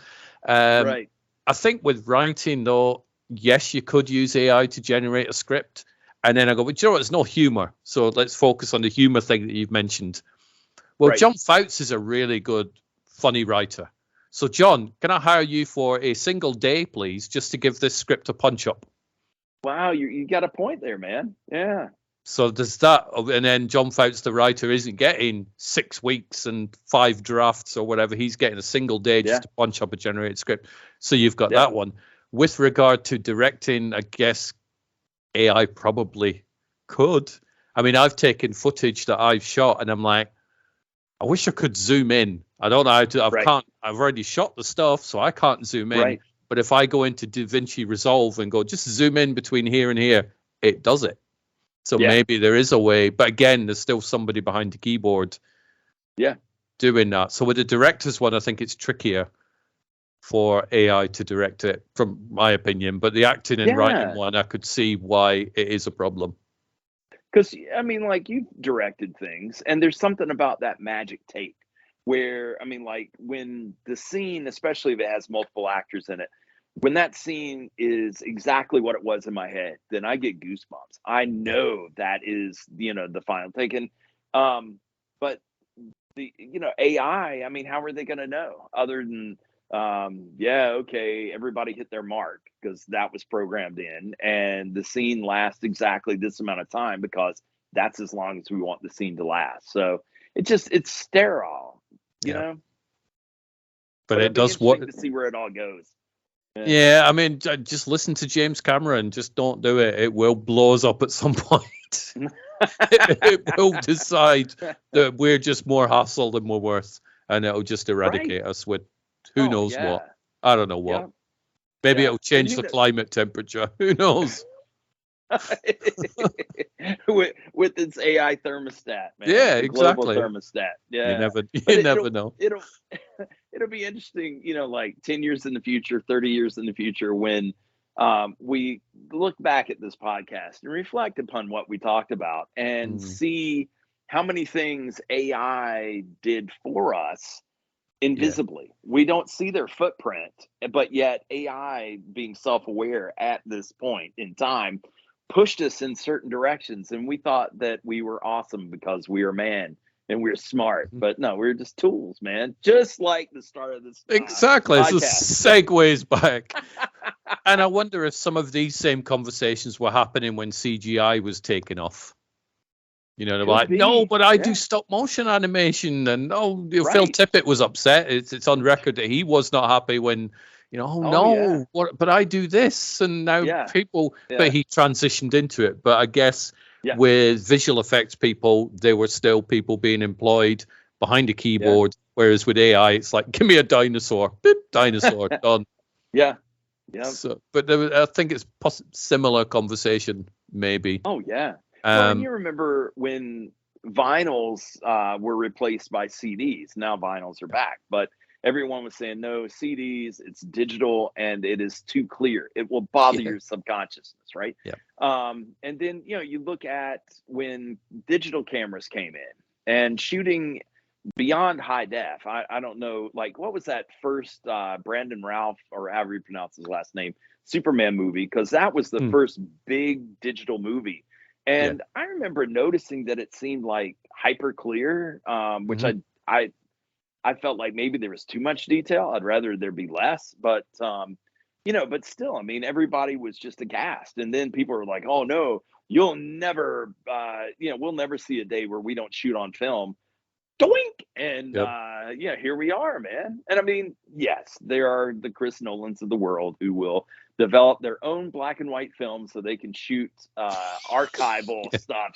Speaker 3: I think with writing though, yes, you could use AI to generate a script. And then I go, well, do you know what? There's no humor. So let's focus on the humor thing that you've mentioned. Well, John Foutz is a really good, funny writer. So John, can I hire you for a single day, please, just to give this script a punch up?
Speaker 4: Wow, you got a point there, man. Yeah.
Speaker 3: So does that, and then John Foutz, the writer, isn't getting 6 weeks and 5 drafts or whatever. He's getting a single day just to punch up a generated script. So you've got that one. With regard to directing, I guess AI probably could. I mean, I've taken footage that I've shot and I'm like, I wish I could zoom in. I don't know how to, I've already shot the stuff, so I can't zoom in. But if I go into DaVinci Resolve and go, just zoom in between here and here, it does it. So maybe there is a way, but again, there's still somebody behind the keyboard doing that. So with the director's one, I think it's trickier for AI to direct it, from my opinion. But the acting and writing one, I could see why it is a problem.
Speaker 4: Because, I mean, like, you've directed things, and there's something about that magic take where, I mean, like, when the scene, especially if it has multiple actors in it, when that scene is exactly what it was in my head, then I get goosebumps. I know that is, the final take. And, but the, AI, I mean, how are they going to know other than, everybody hit their mark because that was programmed in, and the scene lasts exactly this amount of time because that's as long as we want the scene to last. So it's sterile, you know.
Speaker 3: But it does work
Speaker 4: to see where it all goes.
Speaker 3: Yeah, I mean, just listen to James Cameron. Just don't do it. It will blow us up at some point. it will decide that we're just more hassle than we're worth, and it'll just eradicate us with who knows what. I don't know what. Maybe it'll change the climate temperature. Who knows?
Speaker 4: with its AI thermostat, man.
Speaker 3: Yeah, exactly.
Speaker 4: Global thermostat. Yeah.
Speaker 3: You never know.
Speaker 4: It'll be interesting, like 10 years in the future, 30 years in the future, when we look back at this podcast and reflect upon what we talked about and see how many things AI did for us invisibly. We don't see their footprint, but yet AI, being self-aware at this point in time, pushed us in certain directions, and we thought that we were awesome because we are man and we're smart. But no, we're just tools, man. Just like the start of this
Speaker 3: exactly
Speaker 4: podcast.
Speaker 3: So segues back. And I wonder if some of these same conversations were happening when CGI was taking off. They're like, no, but I do stop motion animation, and Phil Tippett was upset. It's on record that he was not happy when, but I do this, and now people. But he transitioned into it. But I guess with visual effects people, there were still people being employed behind a keyboard, whereas with AI, it's like, give me a dinosaur, beep, dinosaur, done.
Speaker 4: Yeah.
Speaker 3: So, but I think it's similar conversation, maybe.
Speaker 4: Oh yeah. And you remember when vinyls were replaced by CDs. Now vinyls are back, but everyone was saying, no, CDs, it's digital and it is too clear. It will bother your subconsciousness, right?
Speaker 3: Yeah.
Speaker 4: And then, you look at when digital cameras came in and shooting beyond high def. I don't know, like, what was that first Brandon Ralph, or however you pronounce his last name, Superman movie? Because that was the first big digital movie. And I remember noticing that it seemed like hyper clear, which I felt like maybe there was too much detail. I'd rather there be less, but but still, I mean, everybody was just aghast. And then people were like, oh no, you'll never, we'll never see a day where we don't shoot on film. Doink! And here we are, man. And I mean, yes, there are the Chris Nolans of the world who will develop their own black and white films so they can shoot archival stuff,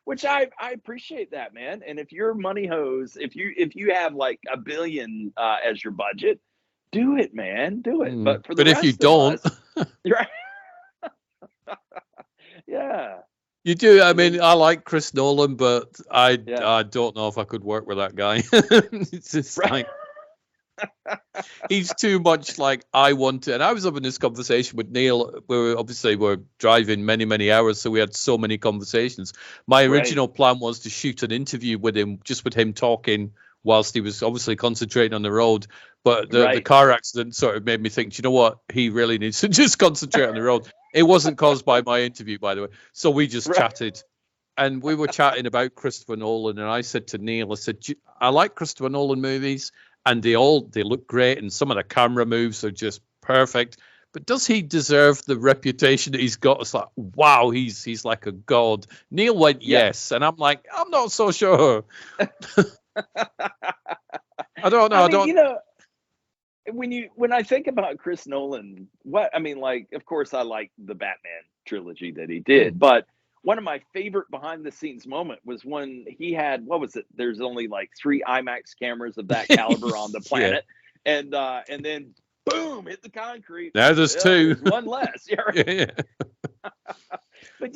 Speaker 4: which I appreciate that, man. And if you're money hose, if you have like $1 billion as your budget, do it, man, do it. But for the
Speaker 3: But if you
Speaker 4: rest of
Speaker 3: don't,
Speaker 4: us, you're right. Yeah.
Speaker 3: you do. I
Speaker 4: I
Speaker 3: mean,
Speaker 4: mean,
Speaker 3: I like Chris Nolan, but I
Speaker 4: yeah.
Speaker 3: don't know if I could work with that guy. It's just
Speaker 4: Right.
Speaker 3: like he's too much like I want to. And I was having this conversation with Neil. We're driving many hours, so we had so many conversations. My
Speaker 4: Right.
Speaker 3: original plan was to shoot an interview with him, just with him talking whilst he was obviously concentrating on the road. But the
Speaker 4: Right.
Speaker 3: car accident sort of made me think, you know what? He really needs to just concentrate on the road. It wasn't caused by my interview, by the way. So we just
Speaker 4: Right.
Speaker 3: chatted. And we were chatting about Christopher Nolan, and I said to Neil, I said, I like Christopher Nolan movies, and they look great, and some of the camera moves are just perfect. But does he deserve the reputation that he's got? It's like, wow, he's like a god. Neil went
Speaker 4: Yeah.
Speaker 3: yes, and I'm like, I'm not so sure. I don't know.
Speaker 4: I mean, when I think about Chris Nolan, like, of course, I like the Batman trilogy that he did, but one of my favorite behind the scenes moment was when he had, what was it? There's only like 3 IMAX cameras of that caliber on the planet, and then boom, hit the concrete.
Speaker 3: Now there's 2.
Speaker 4: There's one less. Yeah, right.
Speaker 3: Yeah.
Speaker 4: But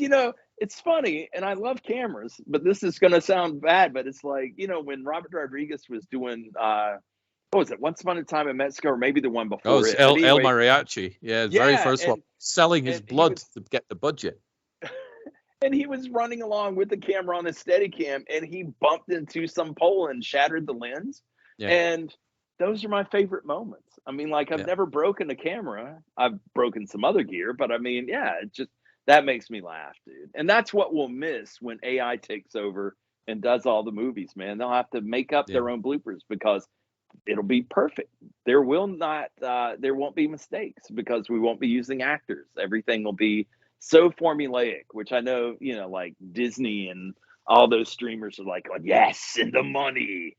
Speaker 4: it's funny, and I love cameras, but this is going to sound bad, but it's like, when Robert Rodriguez was doing, what was it? Once Upon a Time in Mexico, or maybe the one before
Speaker 3: Oh, it's
Speaker 4: it.
Speaker 3: El
Speaker 4: Anyway,
Speaker 3: Mariachi. Yeah, the very first one. Selling his blood to get the budget.
Speaker 4: And he was running along with the camera on a Steadicam, and he bumped into some pole and shattered the lens.
Speaker 3: Yeah.
Speaker 4: And those are my favorite moments. I mean, like, I've never broken a camera. I've broken some other gear, but I mean, it just, that makes me laugh, dude. And that's what we'll miss when AI takes over and does all the movies, man. They'll have to make up their own bloopers because it'll be perfect. There won't be mistakes because we won't be using actors. Everything will be so formulaic, which I know, like Disney and all those streamers are like, oh, yes, and the money.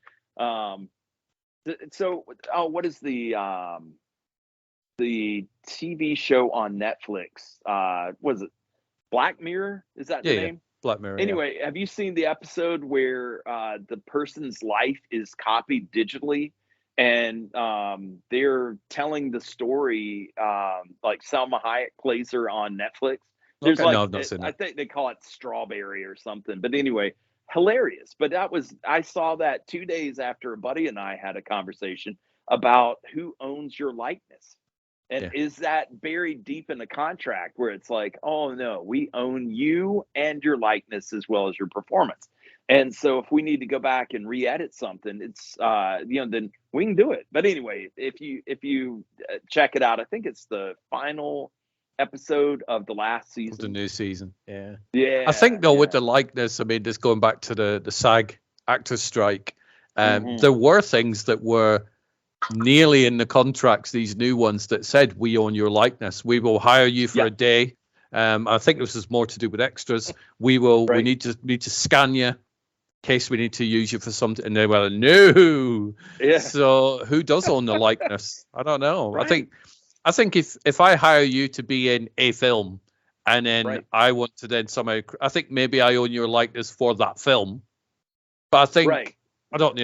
Speaker 4: So, what is the TV show on Netflix? Was it Black Mirror? Is that the name?
Speaker 3: Black Mirror.
Speaker 4: Anyway, have you seen the episode where the person's life is copied digitally, and they're telling the story like Salma Hayek plays her on Netflix? There's
Speaker 3: no, I've not seen
Speaker 4: I
Speaker 3: that.
Speaker 4: think they call it Strawberry or something. But anyway, hilarious. But I saw that 2 days after a buddy and I had a conversation about who owns your likeness. And is that buried deep in the contract where it's like, oh no, we own you and your likeness as well as your performance. And so if we need to go back and re-edit something, it's then we can do it. But anyway, if you check it out, I think it's the final episode of the last season.
Speaker 3: The new season. Yeah.
Speaker 4: Yeah.
Speaker 3: I think though with the likeness, I mean, just going back to the SAG actors strike, there were things that were nearly in the contracts, these new ones that said we own your likeness. We will hire you for a day. I think this is more to do with extras. We need to scan you in case we need to use you for something. And they were no. Yeah. So who does own the likeness? I don't know. Right. I think if I hire you to be in a film and then I want to then somehow, I think maybe I own your likeness for that film. But I think I don't,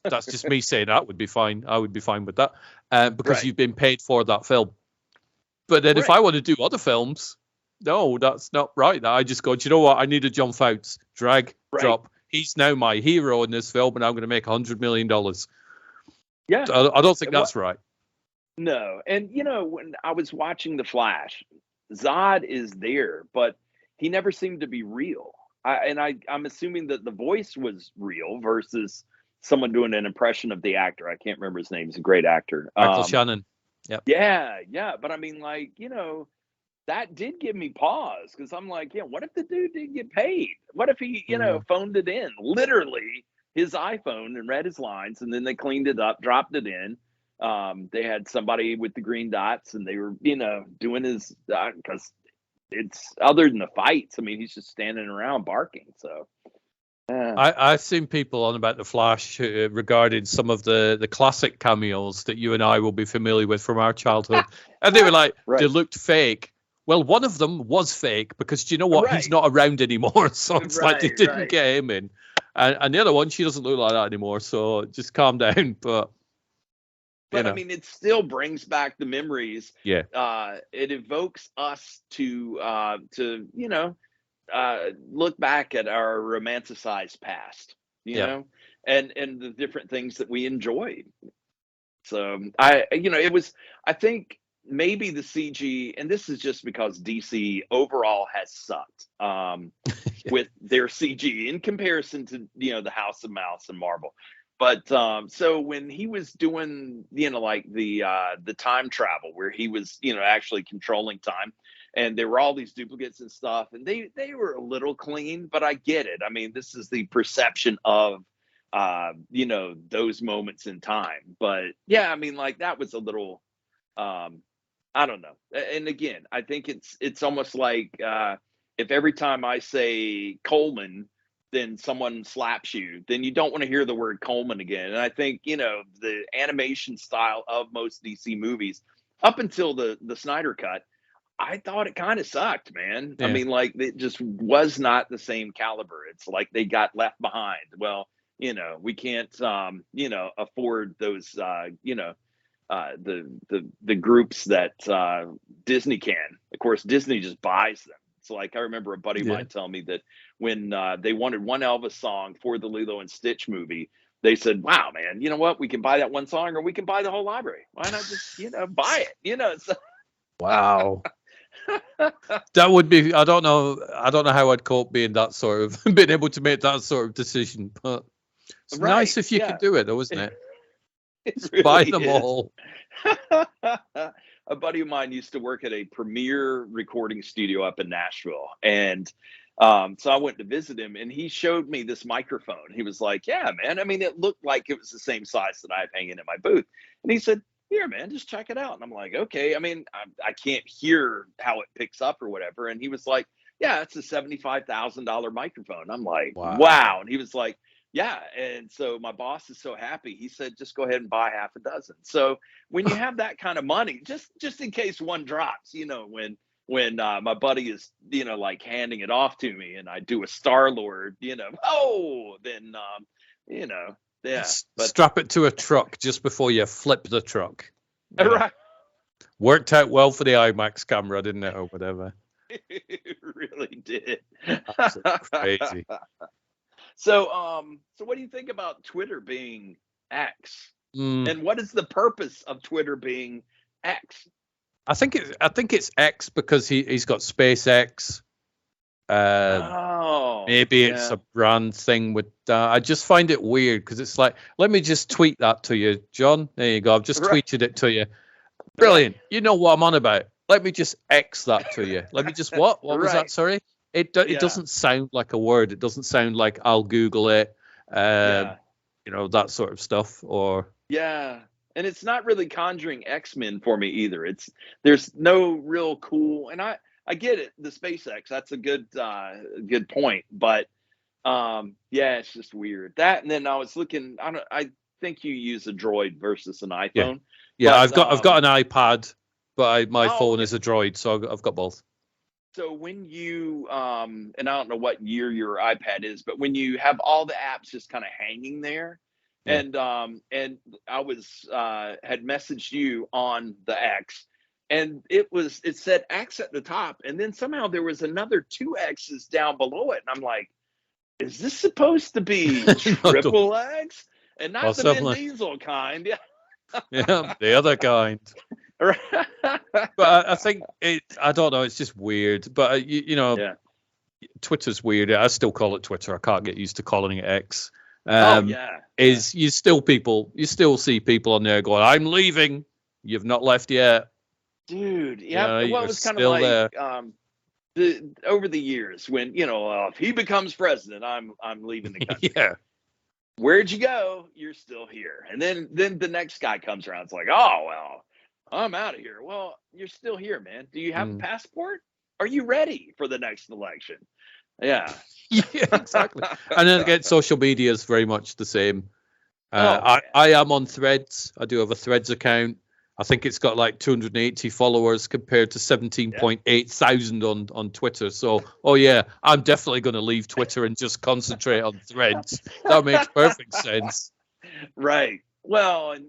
Speaker 3: that's just me saying that would be fine. I would be fine with that because you've been paid for that film. But then if I want to do other films, no, that's not right. I just go, do you know what? I need a John Foutz, drag, drop. He's now my hero in this film, and I'm going to make $100 million. Yeah, I don't think that's right.
Speaker 4: No, and when I was watching The Flash, Zod is there, but he never seemed to be real. I'm assuming that the voice was real versus someone doing an impression of the actor. I can't remember his name. He's a great actor.
Speaker 3: Michael Shannon. Yep.
Speaker 4: Yeah. But I mean, like, that did give me pause because I'm like, what if the dude didn't get paid? What if he, phoned it in, literally his iPhone and read his lines, and then they cleaned it up, dropped it in. They had somebody with the green dots, and they were, doing his because it's other than the fights. I mean, he's just standing around barking. So
Speaker 3: I've seen people on about the Flash regarding some of the classic cameos that you and I will be familiar with from our childhood, and they were like they looked fake. Well, one of them was fake because do you know what? He's not around anymore, so it's like they didn't get him in. And the other one, she doesn't look like that anymore. So just calm down. But
Speaker 4: But I mean, it still brings back the memories.
Speaker 3: Yeah.
Speaker 4: It evokes us to look back at our romanticized past,
Speaker 3: Yeah.
Speaker 4: and the different things that we enjoyed. So I think maybe the CG, and this is just because DC overall has sucked with their CG in comparison to the House of Mouse and Marvel. But so when he was doing like the time travel where he was actually controlling time, and there were all these duplicates and stuff, and they were a little clean, but I get it. I mean, this is the perception of those moments in time. But yeah, I mean, like that was a little I don't know. And again, I think it's almost like if every time I say Coleman, then someone slaps you, then you don't want to hear the word Coleman again. And I think, the animation style of most DC movies up until the Snyder cut, I thought it kind of sucked, man.
Speaker 3: Yeah.
Speaker 4: I mean, like it just was not the same caliber. It's like they got left behind. Well, we can't, afford those, the groups that Disney can. Of course, Disney just buys them. So like I remember a buddy of mine telling me that when they wanted one Elvis song for the Lilo and Stitch movie, they said, "Wow, man, you know what? We can buy that one song, or we can buy the whole library. Why not just buy it?" So.
Speaker 3: Wow. That would be. I don't know how I'd cope being that sort of being able to make that sort of decision, but it's nice if you could do it, though, isn't it?
Speaker 4: Really
Speaker 3: buy them all.
Speaker 4: A buddy of mine used to work at a premier recording studio up in Nashville. And so I went to visit him, and he showed me this microphone. He was like, "Yeah, man. I mean, it looked like it was the same size that I have hanging in my booth." And he said, "Here, man, just check it out." And I'm like, "Okay." I mean, I can't hear how it picks up or whatever. And he was like, "Yeah, it's a $75,000 microphone." I'm like, wow. And he was like, "Yeah." And so my boss is so happy. He said, "Just go ahead and buy half a dozen." So when you have that kind of money, just in case one drops, when my buddy is, like handing it off to me and I do a Star-Lord, then, yeah. But
Speaker 3: strap it to a truck just before you flip the truck.
Speaker 4: Right.
Speaker 3: Worked out well for the IMAX camera, didn't it, or whatever?
Speaker 4: It really did.
Speaker 3: Absolutely crazy.
Speaker 4: So what do you think about Twitter being X? And what is the purpose of Twitter being X?
Speaker 3: I think it's X because he's got SpaceX. Maybe it's a brand thing with that. I just find it weird because it's like, let me just tweet that to you, John. There you go. I've just tweeted it to you. Brilliant. You know what I'm on about. Let me just X that to you. Let me just what? What was that? Sorry. It doesn't sound like a word. It doesn't sound like I'll Google it. That sort of stuff. Or
Speaker 4: and it's not really conjuring X-Men for me either. There's no real cool, and I get it. The SpaceX, that's a good point, but it's just weird. That, and then I was looking. I think you use a Droid versus an iPhone.
Speaker 3: Yeah, but, I've got an iPad, but my phone is a Droid, so I've got both.
Speaker 4: So when you and I don't know what year your iPad is, but when you have all the apps just kind of hanging there, and I was had messaged you on the X, and it said X at the top, and then somehow there was another 2 X's down below it, and I'm like, is this supposed to be triple X? And not the Vin Diesel kind.
Speaker 3: Yeah, the other kind. But I think I don't know. It's just weird. But Twitter's weird. I still call it Twitter. I can't get used to calling it X. You still see people on there going, "I'm leaving. You've not left yet,
Speaker 4: dude." Yeah. Well, it was kind of like over the years when if he becomes president, I'm leaving the country.
Speaker 3: Yeah.
Speaker 4: Where'd you go? You're still here. And then the next guy comes around. It's like, "Oh, well, I'm out of here." Well, you're still here, man. Do you have a passport? Are you ready for the next election? Yeah.
Speaker 3: Yeah, exactly. And then again, social media is very much the same. I am on Threads. I do have a Threads account. I think it's got like 280 followers compared to 17.8 thousand on Twitter. So, I'm definitely going to leave Twitter and just concentrate on Threads. That makes perfect sense.
Speaker 4: Right. Well, and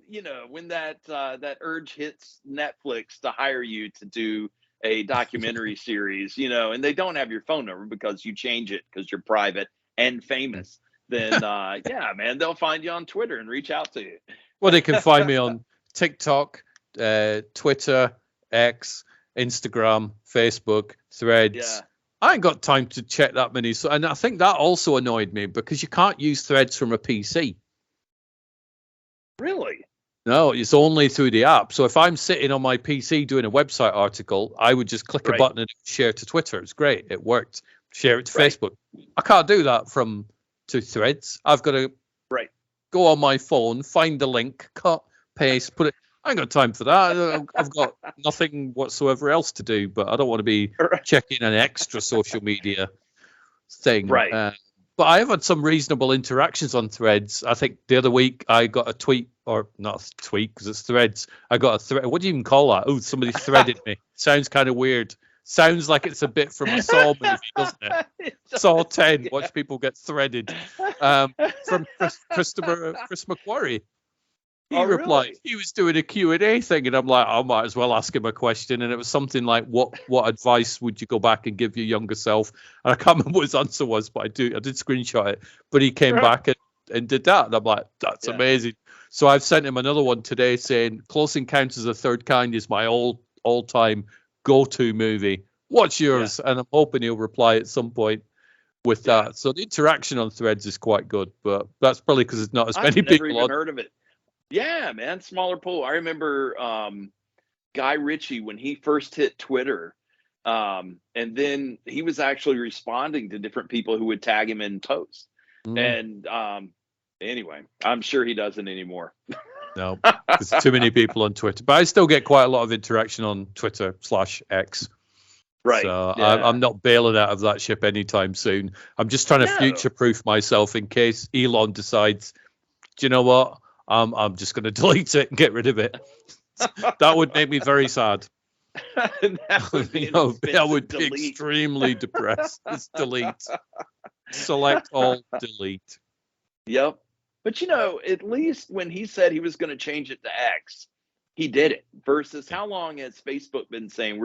Speaker 4: when that urge hits Netflix to hire you to do a documentary series, and they don't have your phone number because you change it because you're private and famous, then yeah, man, they'll find you on Twitter and reach out to you.
Speaker 3: Well, they can find me on TikTok, Twitter, X, Instagram, Facebook, Threads.
Speaker 4: Yeah.
Speaker 3: I ain't got time to check that many. So, and I think that also annoyed me because you can't use Threads from a PC.
Speaker 4: Really?
Speaker 3: No, it's only through the app. So if I'm sitting on my PC doing a website article, I would just click a button and share to Twitter. It's great. It worked. Share it to Facebook. I can't do that to Threads. I've got to go on my phone, find the link, cut, paste, put it. I ain't got time for that. I've got nothing whatsoever else to do, but I don't want to be checking an extra social media thing.
Speaker 4: Right.
Speaker 3: But I have had some reasonable interactions on Threads. I think the other week I got a tweet, or not a tweet because it's Threads. I got a thread. What do you even call that? Oh, somebody threaded me. Sounds kind of weird. Sounds like it's a bit from a Saw movie, doesn't it? Saw 10. Watch people get threaded. From Chris McQuarrie. He replied.
Speaker 4: Really?
Speaker 3: He was doing a Q&A thing, and I'm like, I might as well ask him a question. And it was something like, what advice would you go back and give your younger self? And I can't remember what his answer was, but I did screenshot it. But he came back and did that, and I'm like, that's amazing. So I've sent him another one today saying, Close Encounters of the Third Kind is my all-time go-to movie. What's yours? And I'm hoping he'll reply at some point with that. So the interaction on Threads is quite good, but that's probably because there's not as many people
Speaker 4: I've never even heard of it. Yeah, man, smaller pool. I remember Guy Ritchie when he first hit Twitter, and then he was actually responding to different people who would tag him in posts. And anyway, I'm sure he doesn't anymore.
Speaker 3: No, there's too many people on Twitter. But I still get quite a lot of interaction on Twitter/X.
Speaker 4: Right.
Speaker 3: So I'm not bailing out of that ship anytime soon. I'm just trying to future-proof myself in case Elon decides, do you know what? I'm just going to delete it and get rid of it. That would make me very sad.
Speaker 4: That
Speaker 3: would be extremely depressed. Just delete. Select all, delete.
Speaker 4: Yep. But at least when he said he was going to change it to X, he did it. Versus how long has Facebook been saying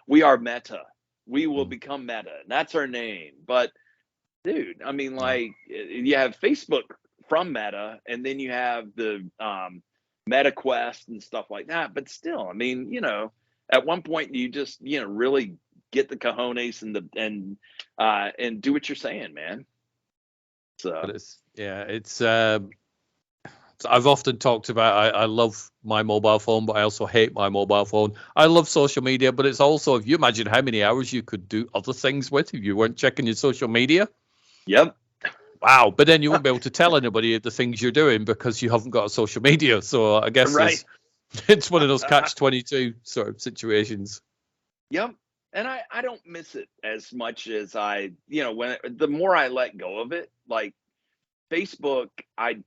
Speaker 4: we are Meta. We will become Meta. And that's our name. But dude, I mean, like, you have Facebook from Meta, and then you have the Meta Quest and stuff like that. But still, I mean, at one point you just really get the cojones and do what you're saying, man. So
Speaker 3: it's I've often talked about I love my mobile phone, but I also hate my mobile phone. I love social media, but it's also, if you imagine how many hours you could do other things with if you weren't checking your social media.
Speaker 4: Yep.
Speaker 3: Wow, but then you won't be able to tell anybody the things you're doing because you haven't got a social media. So I guess it's one of those catch-22 sort of situations.
Speaker 4: Yep, and I don't miss it as much as the more I let go of it, like Facebook, I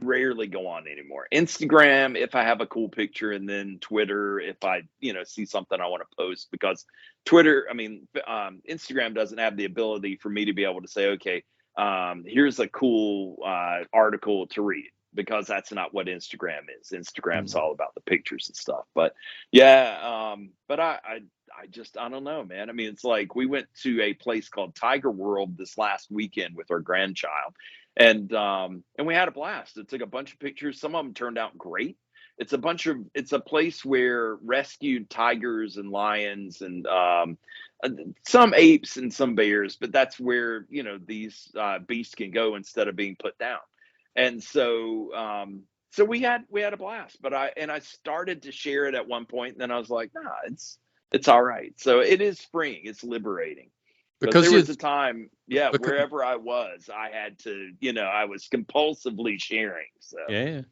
Speaker 4: rarely go on anymore. Instagram, if I have a cool picture, and then Twitter, if I see something I want to post, because Instagram doesn't have the ability for me to be able to say, okay, here's a cool article to read, because that's not what Instagram is. Instagram's all about the pictures and stuff. But but I don't know, man. I mean, it's like we went to a place called Tiger World this last weekend with our grandchild, and we had a blast. It took a bunch of pictures. Some of them turned out great. It's a place where rescued tigers and lions and some apes and some bears, but that's where these beasts can go instead of being put down. And so we had a blast. But I started to share it at one point, and then I was like, nah, it's all right. So it is freeing. It's liberating. Because there was a time, wherever I was, I had to, I was compulsively sharing. So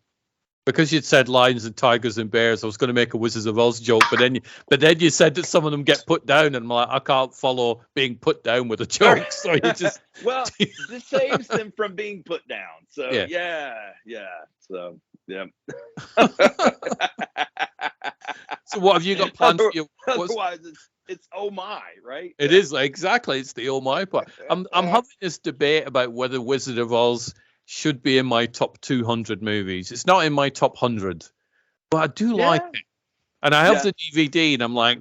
Speaker 3: because you'd said lions and tigers and bears, I was going to make a Wizards of Oz joke, but then you said that some of them get put down, and I'm like, I can't follow being put down with a joke. So you just
Speaker 4: well, this saves them from being put down. So So
Speaker 3: So what have you got planned for your?
Speaker 4: Otherwise, it's oh my, right?
Speaker 3: It is exactly. It's the oh my part. I'm having this debate about whether Wizard of Oz should be in my top 200 movies. It's not in my top 100, but I do like it. And I have the DVD, and I'm like,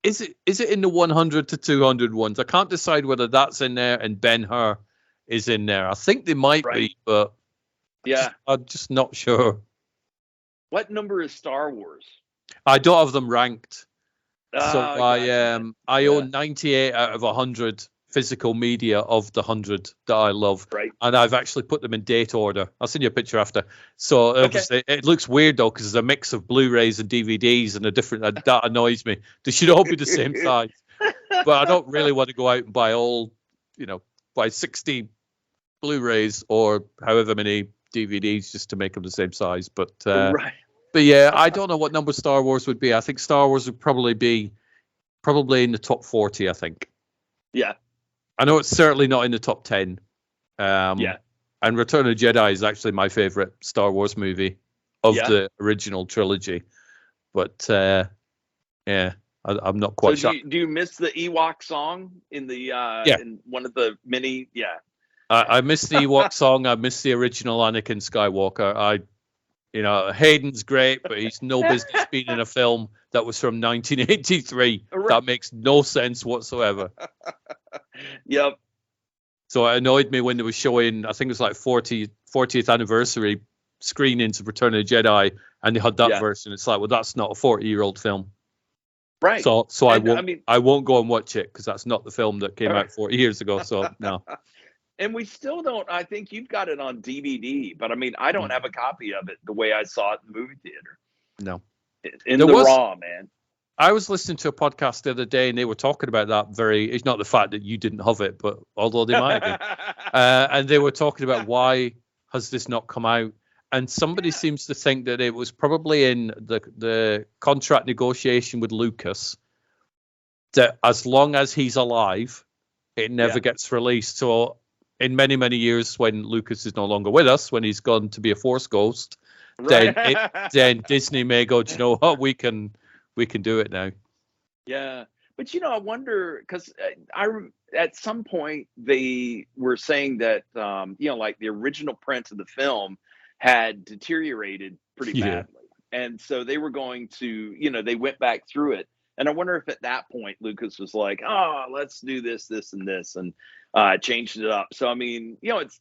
Speaker 3: is it in the 100 to 200 ones? I can't decide whether that's in there and Ben-Hur is in there. I think they might be, but I'm just not sure.
Speaker 4: What number is Star Wars?
Speaker 3: I don't have them ranked. So I own 98 out of 100 physical media of the 100 that I love.
Speaker 4: Right.
Speaker 3: And I've actually put them in date order. I'll send you a picture after. So obviously it looks weird though, because there's a mix of Blu-rays and DVDs and that annoys me. They should all be the same size. But I don't really want to go out and buy buy 60 Blu-rays or however many DVDs just to make them the same size. But But yeah, I don't know what number Star Wars would be. I think Star Wars would probably be in the top 40, I think.
Speaker 4: Yeah.
Speaker 3: I know it's certainly not in the top 10. And Return of the Jedi is actually my favorite Star Wars movie of the original trilogy. But I'm not quite sure.
Speaker 4: Do you miss the Ewok song in the in one of the mini? Yeah.
Speaker 3: I miss the Ewok song. I miss the original Anakin Skywalker. Hayden's great, but he's no business being in a film that was from 1983. That makes no sense whatsoever.
Speaker 4: Yep.
Speaker 3: So it annoyed me when they were showing, I think it was like 40th anniversary screenings of Return of the Jedi, and they had that version. It's like, well, that's not a 40-year-old film.
Speaker 4: Right.
Speaker 3: So I won't go and watch it because that's not the film that came out 40 years ago. So no.
Speaker 4: And we still don't. I think you've got it on DVD, but I mean, I don't have a copy of it the way I saw it in the movie theater.
Speaker 3: No,
Speaker 4: raw, man.
Speaker 3: I was listening to a podcast the other day, and they were talking about that. It's not the fact that you didn't have it, but although they might have been, and they were talking about why has this not come out. And somebody seems to think that it was probably in the contract negotiation with Lucas that as long as he's alive, it never gets released. So in many, many years, when Lucas is no longer with us, when he's gone to be a Force ghost, then Disney may go, do you know what, we can do it now.
Speaker 4: Yeah. But, I wonder, because at some point they were saying that, like the original print of the film had deteriorated pretty badly. And so they were going to, they went back through it. And I wonder if at that point Lucas was like, oh, let's do this, this, and this, and changed it up. So, I mean, let's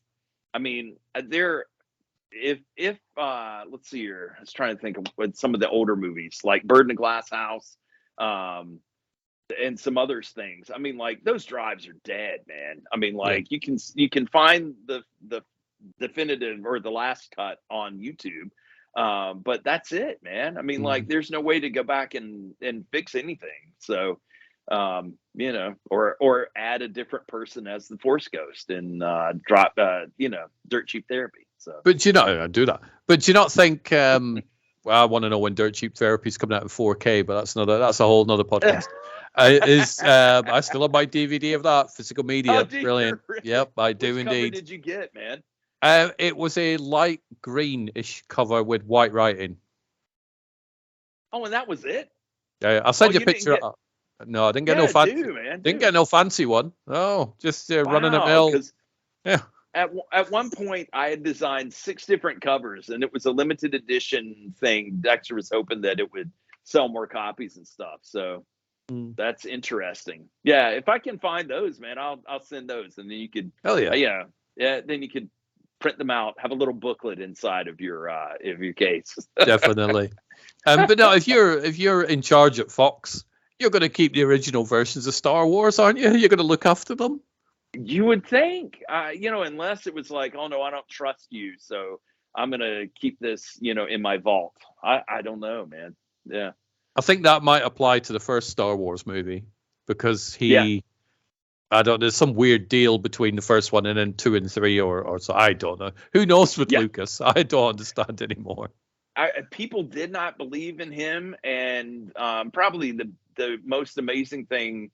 Speaker 4: see here. I was trying to think of some of the older movies like Bird in a Glass House, and some other things. I mean, like those drives are dead, man. I mean, like you can find the definitive or the last cut on YouTube. But that's it, man. I mean, like there's no way to go back and fix anything. So, or add a different person as the Force Ghost and drop, Dirt Cheap Therapy. So,
Speaker 3: but I do that. But do you not think? I want to know when Dirt Cheap Therapy is coming out in 4K, but that's a whole nother podcast. I still have my DVD of that physical media. Brilliant. Really? Yep, I do
Speaker 4: Which
Speaker 3: indeed.
Speaker 4: Cover did you get, man?
Speaker 3: It was a light greenish cover with white writing.
Speaker 4: Oh, and that was it?
Speaker 3: I'll send you a picture. No, I didn't get no fancy. Didn't get no fancy one. Oh, just running a mill. Yeah.
Speaker 4: At one point, I had designed 6 different covers, and it was a limited edition thing. Dexter was hoping that it would sell more copies and stuff. So that's interesting. Yeah, if I can find those, man, I'll send those, and then you could.
Speaker 3: Hell yeah.
Speaker 4: Then you could print them out, have a little booklet inside of your case.
Speaker 3: Definitely. But no, if you're in charge at Fox, you're going to keep the original versions of Star Wars, aren't you? You're going to look after them.
Speaker 4: You would think, unless it was like, oh no, I don't trust you, so I'm going to keep this, in my vault. I don't know, man. Yeah.
Speaker 3: I think that might apply to the first Star Wars movie because there's some weird deal between the first one and then 2 and 3 or so. I don't know. Who knows with Lucas? I don't understand anymore.
Speaker 4: People did not believe in him, and probably the most amazing thing,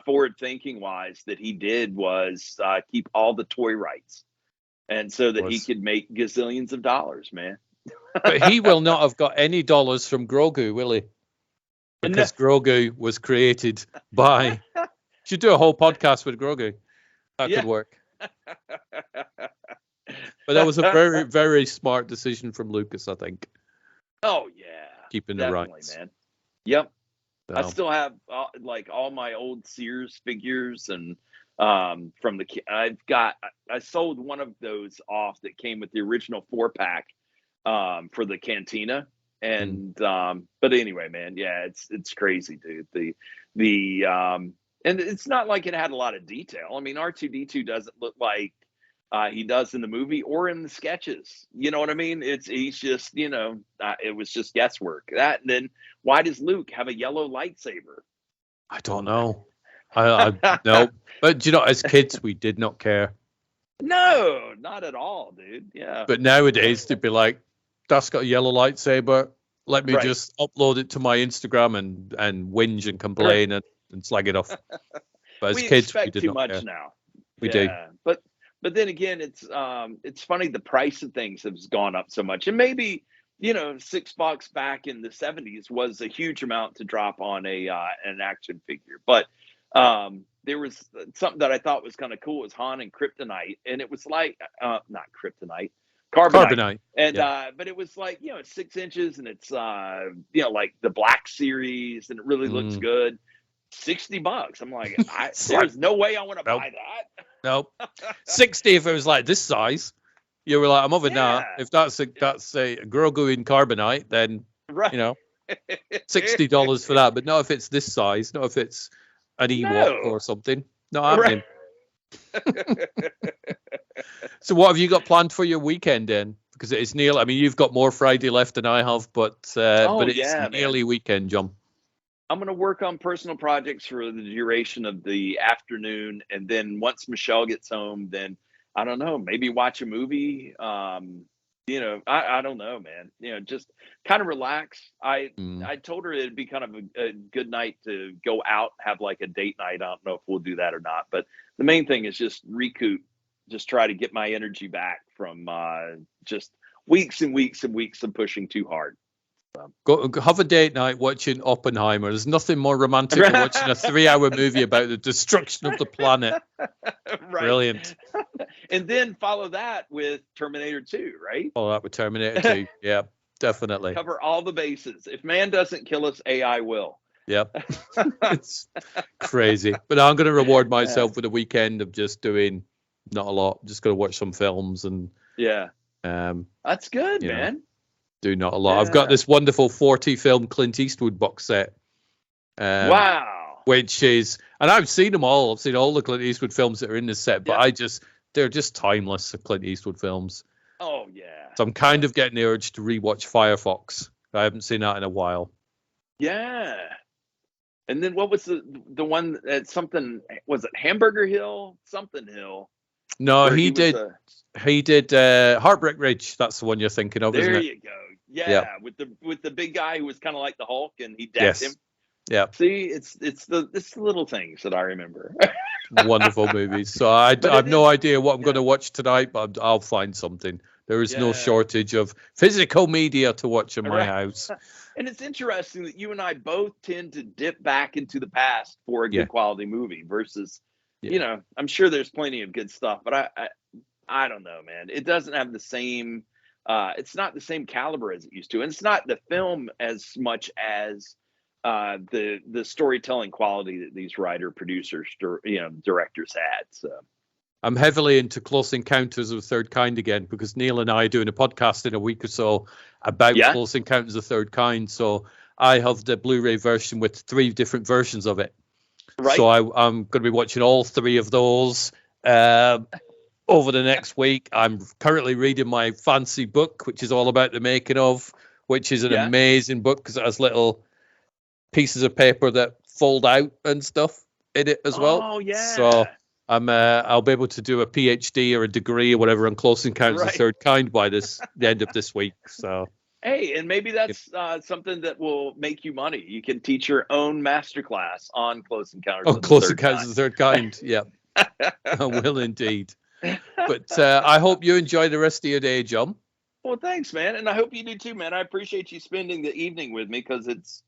Speaker 4: forward thinking wise, that he did was keep all the toy rights, and so that he could make gazillions of dollars, man.
Speaker 3: But he will not have got any dollars from Grogu, will he? Because Grogu was created by. Should do a whole podcast with Grogu. That could work. But that was a very, very smart decision from Lucas, I think.
Speaker 4: Oh yeah,
Speaker 3: keeping the rights,
Speaker 4: man. Yep.
Speaker 3: So.
Speaker 4: I still have like all my old Sears figures, and from the I sold one of those off that came with the original 4-pack for the Cantina, and but anyway, man, yeah, it's crazy, dude. And it's not like it had a lot of detail. I mean, R2D2 doesn't look like he does in the movie or in the sketches. You know what I mean? He's just, it was just guesswork. That, and then why does Luke have a yellow lightsaber?
Speaker 3: I don't know. I no, but as kids, we did not care.
Speaker 4: No, not at all, dude. Yeah.
Speaker 3: But nowadays, they'd be like, "That's got a yellow lightsaber. Let me just upload it to my Instagram and whinge and complain and slag it off." But as kids, we did
Speaker 4: too
Speaker 3: not
Speaker 4: much
Speaker 3: care.
Speaker 4: now.
Speaker 3: We do.
Speaker 4: But then again, it's funny, the price of things has gone up so much, and maybe $6 back in the 70s was a huge amount to drop on an action figure. But there was something that I thought was kind of cool, was Han and Kryptonite, and it was like not Kryptonite, Carbonite. And but it was like 6 inches, and it's like the Black Series, and it really looks good. $60. I'm like, there's no way I want to buy that.
Speaker 3: Nope. 60 if it was like this size. You were like, I'm over that. If that's a Grogu in Carbonite, then $60 for that. But not if it's this size. Not if it's an Ewok or something. Not happening. So what have you got planned for your weekend then? Because it's nearly. I mean, you've got more Friday left than I have, but it's nearly weekend, John.
Speaker 4: I'm going to work on personal projects for the duration of the afternoon. And then once Michelle gets home, then I don't know, maybe watch a movie. I don't know, man. Just kind of relax. I told her it'd be kind of a good night to go out, have like a date night. I don't know if we'll do that or not. But the main thing is just recoup, just try to get my energy back from just weeks and weeks and weeks of pushing too hard.
Speaker 3: Go have a date night watching Oppenheimer. There's nothing more romantic than watching a 3-hour movie about the destruction of the planet. Brilliant.
Speaker 4: And then follow that with Terminator 2, right?
Speaker 3: Follow that with Terminator 2. Yeah, definitely.
Speaker 4: Cover all the bases. If man doesn't kill us, AI will.
Speaker 3: Yep. It's crazy. But I'm going to reward myself with a weekend of just doing not a lot. Just going to watch some films and
Speaker 4: that's good, man.
Speaker 3: Do not a lot. I've got this wonderful 40 film Clint Eastwood box set.
Speaker 4: Wow.
Speaker 3: Which is, and I've seen them all. I've seen all the Clint Eastwood films that are in this set, but they're just timeless, the Clint Eastwood films.
Speaker 4: Oh, yeah.
Speaker 3: So I'm kind of getting the urge to rewatch Firefox. I haven't seen that in a while.
Speaker 4: Yeah. And then what was the one that something, was it Hamburger Hill? Something Hill.
Speaker 3: No, he did Heartbreak Ridge. That's the one you're thinking of, isn't it?
Speaker 4: There you go. Yeah, with the big guy who was kind of like the Hulk, and he decked him.
Speaker 3: Yeah.
Speaker 4: See, it's the little things that I remember.
Speaker 3: Wonderful movies. So I have no idea what I'm going to watch tonight, but I'll find something. There is no shortage of physical media to watch in my house.
Speaker 4: And it's interesting that you and I both tend to dip back into the past for a good quality movie versus, I'm sure there's plenty of good stuff, but I don't know, man. It doesn't have the same, it's not the same caliber as it used to. And it's not the film as much as the storytelling quality that these producers, directors had. So
Speaker 3: I'm heavily into Close Encounters of the Third Kind again, because Neil and I are doing a podcast in a week or so about Close Encounters of the Third Kind. So I have the Blu-ray version with 3 different versions of it. Right. So I'm going to be watching all 3 of those over the next week. I'm currently reading my fancy book, which is all about the making of, which is an amazing book because it has little pieces of paper that fold out and stuff in it as well.
Speaker 4: Oh, yeah.
Speaker 3: So I'll be able to do a PhD or a degree or whatever on Close Encounters of the Third Kind by the end of this week. So
Speaker 4: hey, and maybe that's something that will make you money. You can teach your own masterclass on Close Encounters of the
Speaker 3: Third Kind. Yeah, I will indeed. But I hope you enjoy the rest of your day, John.
Speaker 4: Well, thanks, man. And I hope you do too, man. I appreciate you spending the evening with me because it's,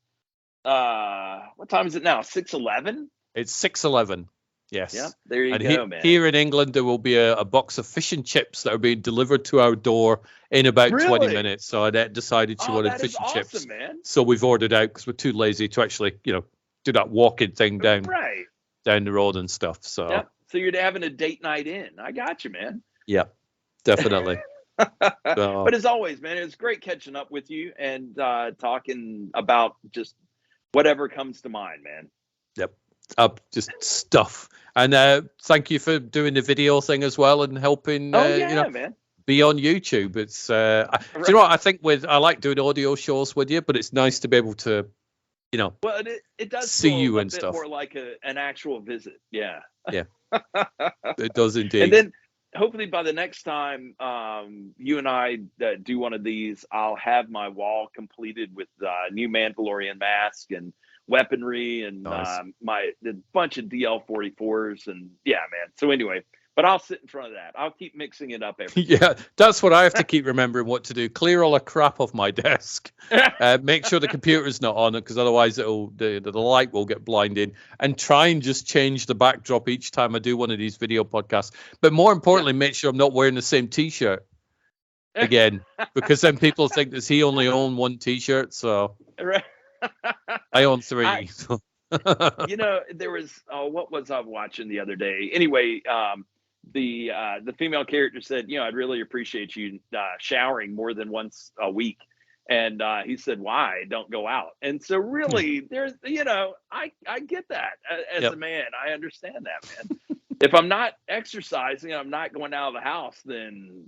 Speaker 4: what time is it now? 6:11?
Speaker 3: It's 6:11. Yes.
Speaker 4: Yep. There you
Speaker 3: And
Speaker 4: go, man.
Speaker 3: here in England, there will be a box of fish and chips that are being delivered to our door in about 20 minutes. So Annette decided she wanted fish and chips.
Speaker 4: Man.
Speaker 3: So we've ordered out because we're too lazy to actually, do that walking thing down the road and stuff. So,
Speaker 4: yep. So you're having a date night in. I got you, man.
Speaker 3: Yeah, definitely.
Speaker 4: But as always, man, it's great catching up with you and talking about just whatever comes to mind, man.
Speaker 3: Yep. Just stuff. And thank you for doing the video thing as well and helping
Speaker 4: man.
Speaker 3: be on YouTube. It's do you know what I think I like doing audio shows with you, but it's nice to be able to well,
Speaker 4: it does
Speaker 3: see
Speaker 4: feel
Speaker 3: you
Speaker 4: a
Speaker 3: and
Speaker 4: bit
Speaker 3: stuff
Speaker 4: more like an actual visit. Yeah.
Speaker 3: It does indeed.
Speaker 4: And then hopefully by the next time you and I do one of these, I'll have my wall completed with new Mandalorian mask and weaponry and
Speaker 3: nice.
Speaker 4: The bunch of DL-44s and man. So anyway, but I'll sit in front of that. I'll keep mixing it up every
Speaker 3: Yeah, that's what I have to keep remembering what to do. Clear all the crap off my desk. Make sure the computer's not on it because otherwise the light will get blinded. And try and just change the backdrop each time I do one of these video podcasts. But more importantly, make sure I'm not wearing the same T-shirt again because then people think does he only own one T-shirt? So I own 3.
Speaker 4: There was what was I watching the other day? Anyway, the female character said, I'd really appreciate you showering more than once a week. And he said, why? Don't go out. And so really there's, I get that as a man. I understand that, man. If I'm not exercising, I'm not going out of the house, then,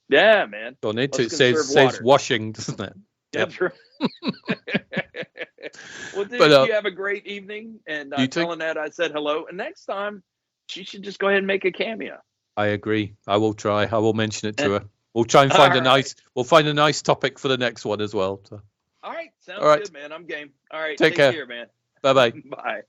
Speaker 4: yeah, man.
Speaker 3: Don't need to. It saves washing, doesn't it?
Speaker 4: That's right. Well, dude, you have a great evening. And tell Annette I said hello. And next time, she should just go ahead and make a cameo.
Speaker 3: I agree. I will try. I will mention it to her. We'll try and find We'll find a nice topic for the next one as well. So.
Speaker 4: All right. Sounds good, man. I'm game. All right.
Speaker 3: Take care,
Speaker 4: man.
Speaker 3: Bye-bye.
Speaker 4: Bye.